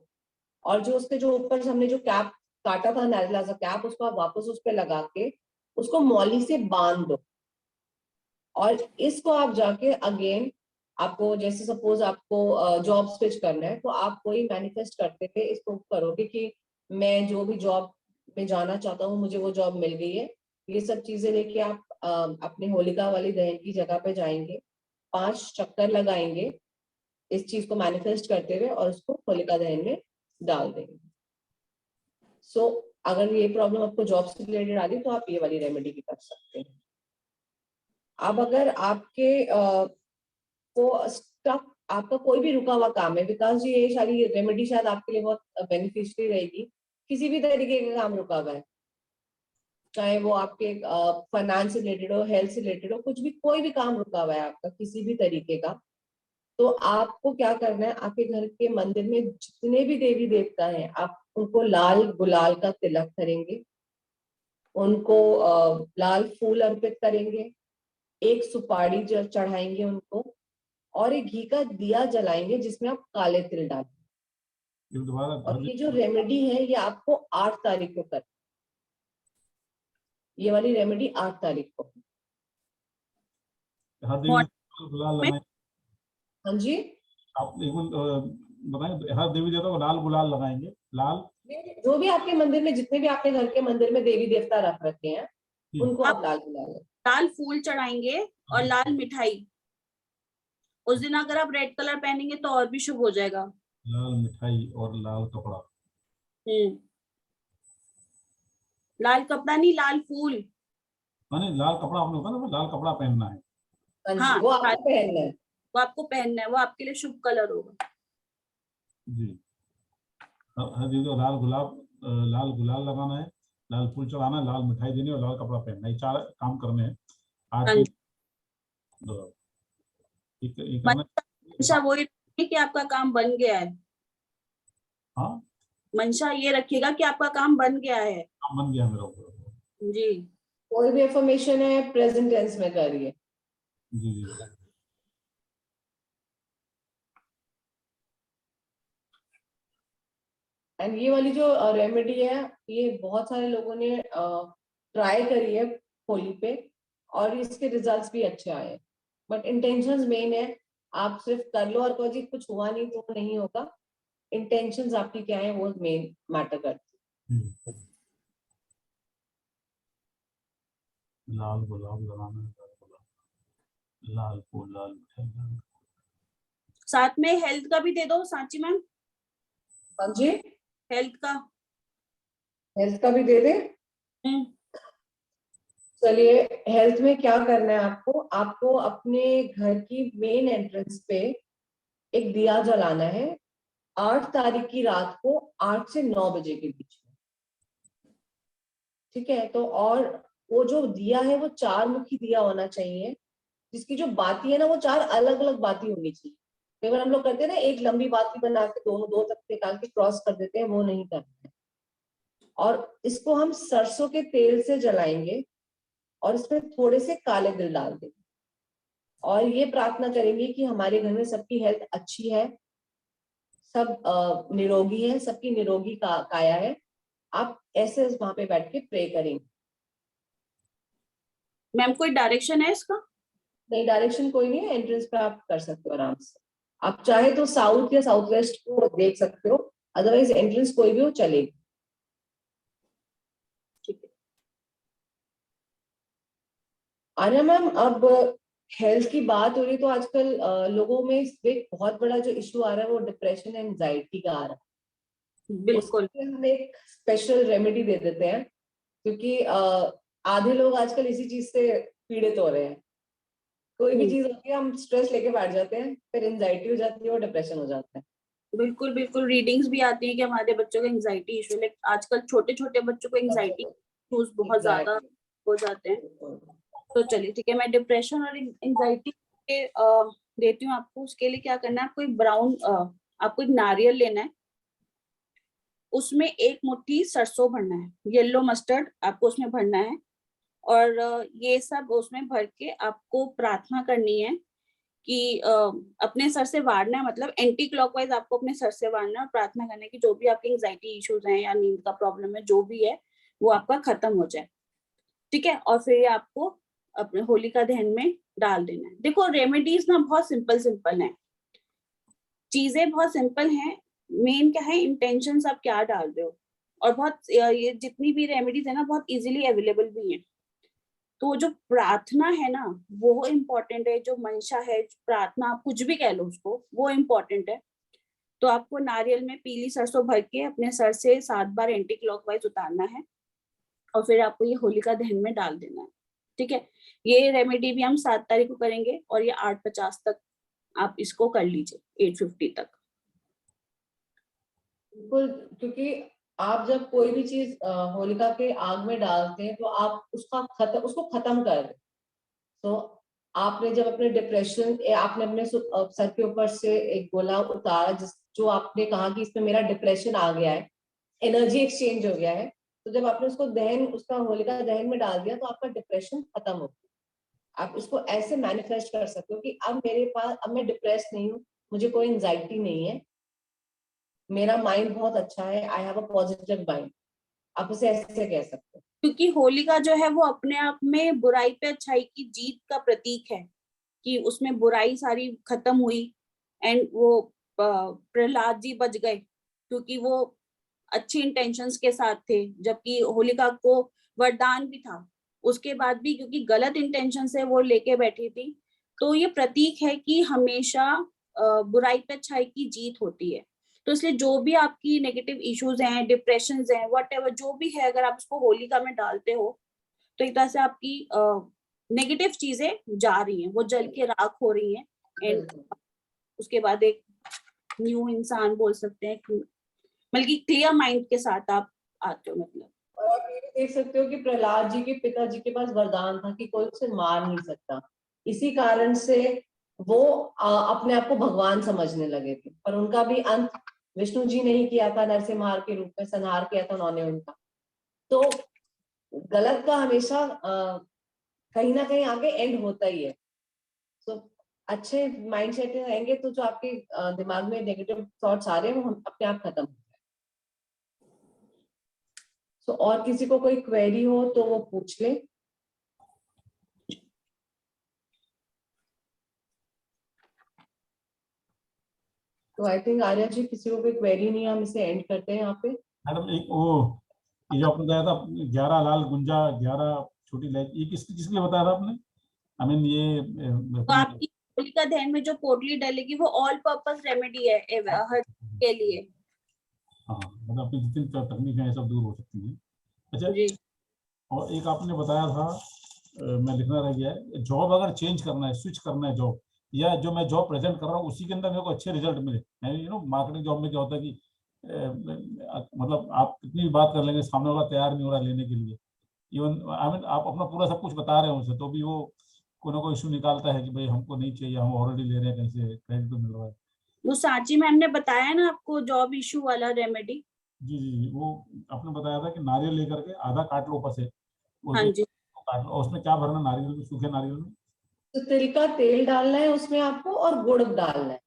और जो उसके जो ऊपर हमने जो कैप काटा था नारियल का कैप, उसको आप वापस उस पर लगा के उसको मौली से बांध दो। और इसको आप जाके अगेन, आपको जैसे सपोज आपको जॉब स्विच करना है तो आप वही मैनिफेस्ट करते हुए इसको करोगे कि मैं जो भी जॉब में जाना चाहता हूँ मुझे वो जॉब मिल गई है। ये सब चीजें लेके आप अपने होलिका वाली दहन की जगह पे जाएंगे, 5 चक्कर लगाएंगे इस चीज को मैनिफेस्ट करते हुए और उसको होलिका दहन में डाल देंगे। सो अगर ये प्रॉब्लम आपको जॉब से रिलेटेड आ रही है तो आप ये वाली रेमेडी भी कर सकते हैं। अब अगर आपके को स्टक, आपका कोई भी रुका हुआ काम है, विकास जी ये सारी रेमेडी शायद आपके लिए बहुत बेनिफिशियरी रहेगी। किसी भी तरीके का काम रुका हुआ है, चाहे वो आपके फाइनेंस से रिलेटेड हो, हेल्थ से रिलेटेड हो, कुछ भी, कोई भी काम रुका हुआ है आपका किसी भी तरीके का, तो आपको क्या करना है, आपके घर के मंदिर में जितने भी देवी देवता हैं आप उनको लाल गुलाल का तिलक करेंगे, उनको लाल फूल अर्पित करेंगे, एक सुपारी चढ़ाएंगे उनको, और एक घी का दिया जलाएंगे जिसमें आप काले तिल डालेंगे। और ये जो रेमेडी है ये आपको 8 तारीख को कर, ये वाली रेमेडी 8 तारीख को। हाँ जी, आप एक मिनट बताएं, हर देवी देवता को लाल गुलाल लगाएंगे, लाल जो भी आपके मंदिर में, जितने भी आपके घर के मंदिर में देवी देवता रख रखे हैं, उनको आप लाल गुलाल, लाल फूल चढ़ाएंगे और लाल मिठाई। उस दिन अगर आप रेड कलर पहनेंगे तो और भी शुभ हो जाएगा। लाल मिठाई और लाल कपड़ा। लाल कपड़ा नहीं, लाल फूल। माने लाल कपड़ा आपने होता ना, लाल कपड़ा पहनना है। हाँ, वो आपको पहनना है। वो आपको पहनना है, वो आपके लिए शुभ कलर होगा। जी, हर देवी को लाल लाल गुलाल लगाना है, लाल फूल चढ़ाना है, लाल मिठाई देनी है और लाल कपड़ा पहनना है। ये 4 काम करने हैं आज हाँ के जी। दौरान। ये करना मंशा वो ही रखिए कि आपका काम बन गया है। हाँ, मंशा ये रखिएगा कि आपका काम बन गया है। काम बन गया मेरा ऊपर। जी कोई भी अफर्मेशन है प्रेजेंट टेंस में करिए। जी जी। एंड ये वाली जो रेमेडी है, ये बहुत सारे लोगों ने ट्राई करी है होली पे, और इसके रिजल्ट्स भी अच्छे आए। बट इंटेंशंस मेन है। आप सिर्फ कर लो और कोई कुछ हुआ नहीं तो नहीं होगा। इंटेंशंस आपकी क्या है, वो मेन मैटर करती है। लाल गुलाब लगाना है, लाल फूल, लाल मिठाई। साथ में हेल्थ का भी दे दो सांची मैम। हाँ जी, हेल्थ का हेल्थ का भी दे दे। चलिए, हेल्थ में क्या करना है आपको, आपको अपने घर की मेन एंट्रेंस पे एक दिया जलाना है 8 तारीख की रात को 8 से 9 बजे के बीच में। ठीक है, तो और वो जो दिया है वो 4 मुखी दिया होना चाहिए, जिसकी जो बाती है ना वो 4 अलग अलग बाती होनी चाहिए। कई बार हम लोग करते हैं ना, एक लंबी बाती बना के दोनों दो तक निकाल के क्रॉस कर देते हैं, वो नहीं करना है। और इसको हम सरसों के तेल से जलाएंगे और इसमें थोड़े से काले तिल डाल देंगे, और ये प्रार्थना करेंगे कि हमारे घर में सबकी हेल्थ अच्छी है, सब निरोगी है, सबकी निरोगी काया है। आप ऐसे वहां पे बैठ के प्रे करेंगे। मैम कोई डायरेक्शन है इसका? नहीं, डायरेक्शन कोई नहीं है, एंट्रेंस पे आप कर सकते हो आराम से। आप चाहे तो साउथ या साउथ वेस्ट को देख सकते हो, अदरवाइज एंट्रेंस कोई भी हो चलेगी। ठीक है। आर्या मैम, अब हेल्थ की बात हो रही तो आजकल लोगों में एक बहुत बड़ा जो इशू आ रहा है वो डिप्रेशन एंड एंजाइटी का आ रहा है। बिल्कुल। उसके लिए हम एक स्पेशल रेमेडी दे देते हैं, क्योंकि आधे लोग आजकल इसी चीज से पीड़ित हो रहे हैं। कोई भी चीज होती है हम स्ट्रेस लेके बैठ जाते हैं, फिर एंजाइटी हो जाती है और डिप्रेशन हो जाता है। बिल्कुल बिल्कुल, रीडिंग्स भी आती है कि हमारे बच्चों को एंजाइटी इशू, लाइक आजकल छोटे छोटे बच्चों को एंजाइटी इश्यूज बहुत ज्यादा हो जाते हैं। तो चलिए ठीक है, मैं डिप्रेशन और एंजाइटी के देती हूँ आपको। उसके लिए क्या करना है, आपको एक आपको एक नारियल लेना है, उसमें 1 मुट्ठी सरसों भरना है, येलो मस्टर्ड आपको उसमें भरना है, और ये सब उसमें भर के आपको प्रार्थना करनी है कि अपने सर से वारना है, मतलब एंटी क्लॉकवाइज आपको अपने सर से वारना है और प्रार्थना करना है कि जो भी आपके एंजाइटी इश्यूज हैं या नींद का प्रॉब्लम है, जो भी है वो आपका खत्म हो जाए। ठीक है, और फिर ये आपको अपने होलिका दहन में डाल देना है। देखो रेमेडीज ना बहुत सिंपल है, चीजें बहुत सिंपल हैं, मेन क्या है इंटेंशंस आप क्या डाल रहे हो। और बहुत ये जितनी भी रेमेडीज है ना बहुत इजीली अवेलेबल भी है। तो जो प्रार्थना है ना वो इम्पोर्टेंट है, जो मंशा है, प्रार्थना आप कुछ भी कह लो उसको, वो इम्पोर्टेंट है। तो आपको नारियल में पीली सरसों भर के अपने सर से 7 बार एंटी क्लॉकवाइज उतारना है और फिर आपको ये होलिका दहन में डाल देना है। ठीक है, ये रेमेडी भी हम 7 तारीख को करेंगे और ये 8:50 तक आप इसको कर लीजिए, 8:50 तक। बिल्कुल, क्योंकि आप जब कोई भी चीज होलिका के आग में डालते हैं तो आप उसको खत्म कर रहे। तो आपने जब अपने डिप्रेशन, आपने अपने सर के ऊपर से एक गोला उतारा, जो आपने कहा कि इसमें मेरा डिप्रेशन आ गया है, एनर्जी एक्सचेंज हो गया है, तो जब आपने उसका होलिका दहन में डाल दिया तो आपका डिप्रेशन खत्म हो गया। आप इसको ऐसे मैनिफेस्ट कर सकते हो कि अब मैं डिप्रेस नहीं हूँ, मुझे कोई एंजाइटी नहीं है, मेरा माइंड बहुत अच्छा है, I have a positive mind. आप इसे ऐसे कह सकते हो। क्योंकि होलिका जो है वो अपने आप में बुराई पे अच्छाई की जीत का प्रतीक है, कि उसमें बुराई सारी खत्म हुई एंड वो प्रहलाद जी बच गए क्योंकि वो अच्छी इंटेंशंस के साथ थे, जबकि होलिका को वरदान भी था, उसके बाद भी क्योंकि गलत इंटेंशन से वो लेके बैठी थी। तो ये प्रतीक है कि हमेशा बुराई पे अच्छाई की जीत होती है। तो इसलिए जो भी आपकी नेगेटिव इश्यूज हैं, डिप्रेशन हैं, व्हाटएवर जो भी है, अगर आप उसको होलिका में डालते हो तो एक तरह से आपकी नेगेटिव चीजें जा रही हैं, वो जल के राख हो रही हैं, एंड उसके बाद एक न्यू इंसान बोल सकते हैं, बल्कि क्लियर माइंड के साथ आप आते हो। मतलब और आप ये भी देख सकते हो कि प्रहलाद जी के पिताजी के पास वरदान था कि कोई उसे मार नहीं सकता, इसी कारण से वो अपने आप को भगवान समझने लगे थे, पर उनका भी अंत विष्णु जी ने ही किया था, नरसिंहार के रूप में संहार किया था उन्होंने उनका। तो गलत का हमेशा कहीं ना कहीं आगे एंड होता ही है। तो अच्छे माइंड सेट रहेंगे तो जो आपके दिमाग में नेगेटिव थॉट्स आ रहे हैं वो अपने आप खत्म हो जाए। तो और किसी को कोई क्वेरी हो तो वो पूछ ले। तो आई थिंक आर्या जी किसी को कोई क्वेरी नहीं है, हम इसे एंड करते हैं यहाँ पे। मैडम एक वो ये जो आपने बताया था 11 लाल गुंजा 11 छोटी इलायची, ये किसके लिए बताया था आपने? आई मीन ये तो आपकी होलिका दहन में जो पोटली डलेगी वो ऑल पर्पस रेमेडी है हर के लिए। हाँ, मतलब अपनी जितनी तकलीफ है सब दूर हो सकती है। अच्छा, जी और एक आपने बताया था मैं लिखना रह गया है, जॉब अगर चेंज करना है, स्विच करना है जॉब, या जो मैं जॉब प्रेजेंट कर रहा हूँ उसी के अंदर मेरे को अच्छे रिजल्ट मिले। मार्केटिंग जॉब में क्या होता है कि मतलब आप कितनी भी बात कर लेंगे, सामने वाला तैयार नहीं हो रहा लेने के लिए। इवन आई मीन आप अपना पूरा सब कुछ बता रहे हो उनसे, तो भी वो कोई ना कोई इशू निकालता है कि भाई हमको नहीं चाहिए, हम ऑलरेडी ले रहे हैं, कहीं से क्रेडिट तो मिल रहा है। वो सांची मैम ने बताया ना आपको जॉब इशू वाला रेमेडी। जी जी जी, वो आपने बताया था कि नारियल लेकर के आधा काट लो ऊपर से, हाँ बोलते जी काट लो, और उसमें क्या भरना, नारियल में, सूखे नारियल में? तो तिल का तेल डालना है उसमें आपको और गुड़ डालना है।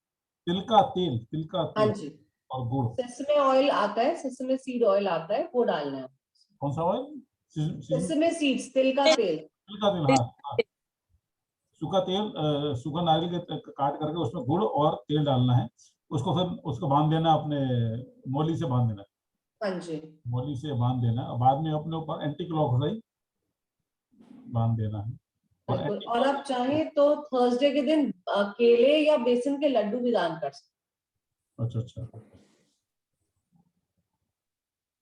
तिल का हाँ तेल जी, और गुड़। सेसमे ऑयल आता है, सेसमे सीड ऑयल आता है, वो डालना है। कौन सा ऑयल? तिल सेसमे सीड्स, तिल का तेल। का तेल, हाँ हाँ। सूखा तेल, सूखा नारियल के काट करके उसमें गुड़ और तेल डालना है, उसको फिर उसको बांध देना अपने मोली से बांध देना, हाँ जी। मोली से बांध देना, और बाद में अपने ऊपर एंटी क्लॉकवाइज बांध देना है। और बिल्कुल, एंटी और आप चाहें तो थर्सडे के दिन केले या बेसन के लड्डू भी दान कर सकते अच्छा अच्छा,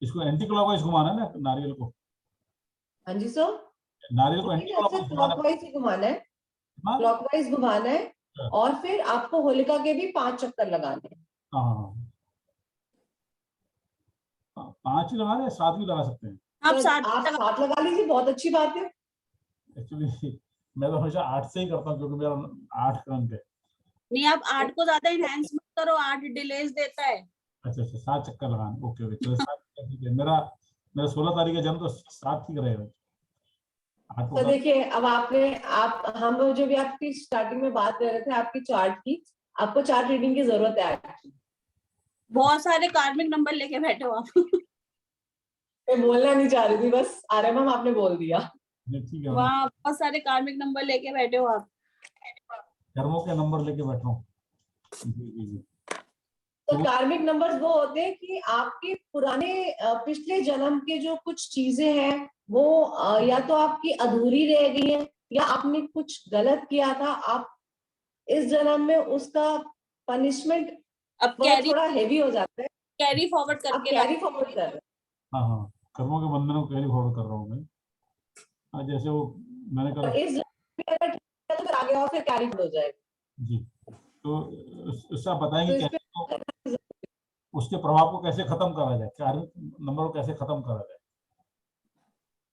इसको एंटी क्लॉकवाइज घुमाना है ना नारियल को? हैं। हाँ जी सर, नारियल को नहीं एंटी ऐसे क्लॉकवाइज घुमाना क्लॉकवाइज ही घुमाना है, है। क्लॉकवाइज घुमाना है। और फिर आपको होलिका के भी 5 चक्कर लगाने हैं। हाँ हाँ हाँ, 5 ही लगा रहे हैं, 7 भी लगा सकते हैं? आप सर साथ आप 7 लगा लीजिए, बहुत अच्छी बात है। एक्चुअली मैं तो हमेशा 8 से ही करता हूँ, क्योंकि मेरा 8 अंक है। नहीं, आप 8 को ज्यादा इनहेंस मत करो, 8 डिलेज देता है। अच्छा अच्छा, 7 चक्कर लगाने, ओके ओके, चलो 7 चक्कर ठीक है। मेरा मेरा 16 तारीख का जन्म, तो 7 ठीक रहेगा। 8 को तो कर। देखिए अब हम लोग जो भी आपकी स्टार्टिंग में बात कर रहे थे आपकी चार्ट की, आपको चार्ट रीडिंग की जरूरत है actually। बहुत सारे कार्मिक नंबर लेके बैठे हो आप। मैं बोलना नहीं चाह रही थी, बस आर्या मैम आपने बोल दिया। ठीक है, वहाँ बहुत सारे कार्मिक नंबर लेके बैठे हो आप। कर्मों के नंबर लेके बैठ रहा हूँ। जी जी जी। तो कार्मिक नंबर्स वो होते हैं कि आपके पुराने पिछले जन्म के जो कुछ चीजें हैं वो या तो आपकी अधूरी रह गई है, या आपने कुछ गलत किया था, आप इस जन्म में उसका पनिशमेंट अब कैरी थोड़ा हैवी हो जाता है, कैरी फॉरवर्ड आप करके कैरी फॉरवर्ड कर रहे हैं। हाँ हाँ, कर्मों के बंधनों को कैरी फॉरवर्ड कर रहा हूँ मैं। हाँ, जैसे वो मैंने कल। और इस जन्म में अगर ठीक है तो फिर आगे और फिर कैरी हो जाएगा। जी, तो उससे आप बताएंगे तो इस कैसे तो पे उसके प्रभाव को कैसे खत्म करा जाए, कार्मिक नंबर को कैसे खत्म करा जाए,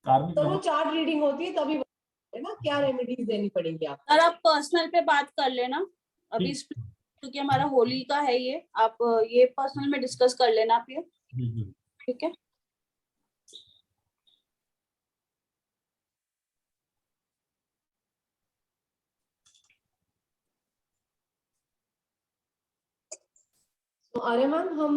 कार्मिक तो वो नंबर? चार्ट रीडिंग होती है तभी है ना, क्या रेमेडीज देनी पड़ेगी आपको। सर आप पर्सनल पे बात कर लेना अभी ठीक। क्योंकि हमारा होली का है ये, आप ये पर्सनल में डिस्कस कर लेना आप ये, जी जी। ठीक है। तो आर्या मैम हम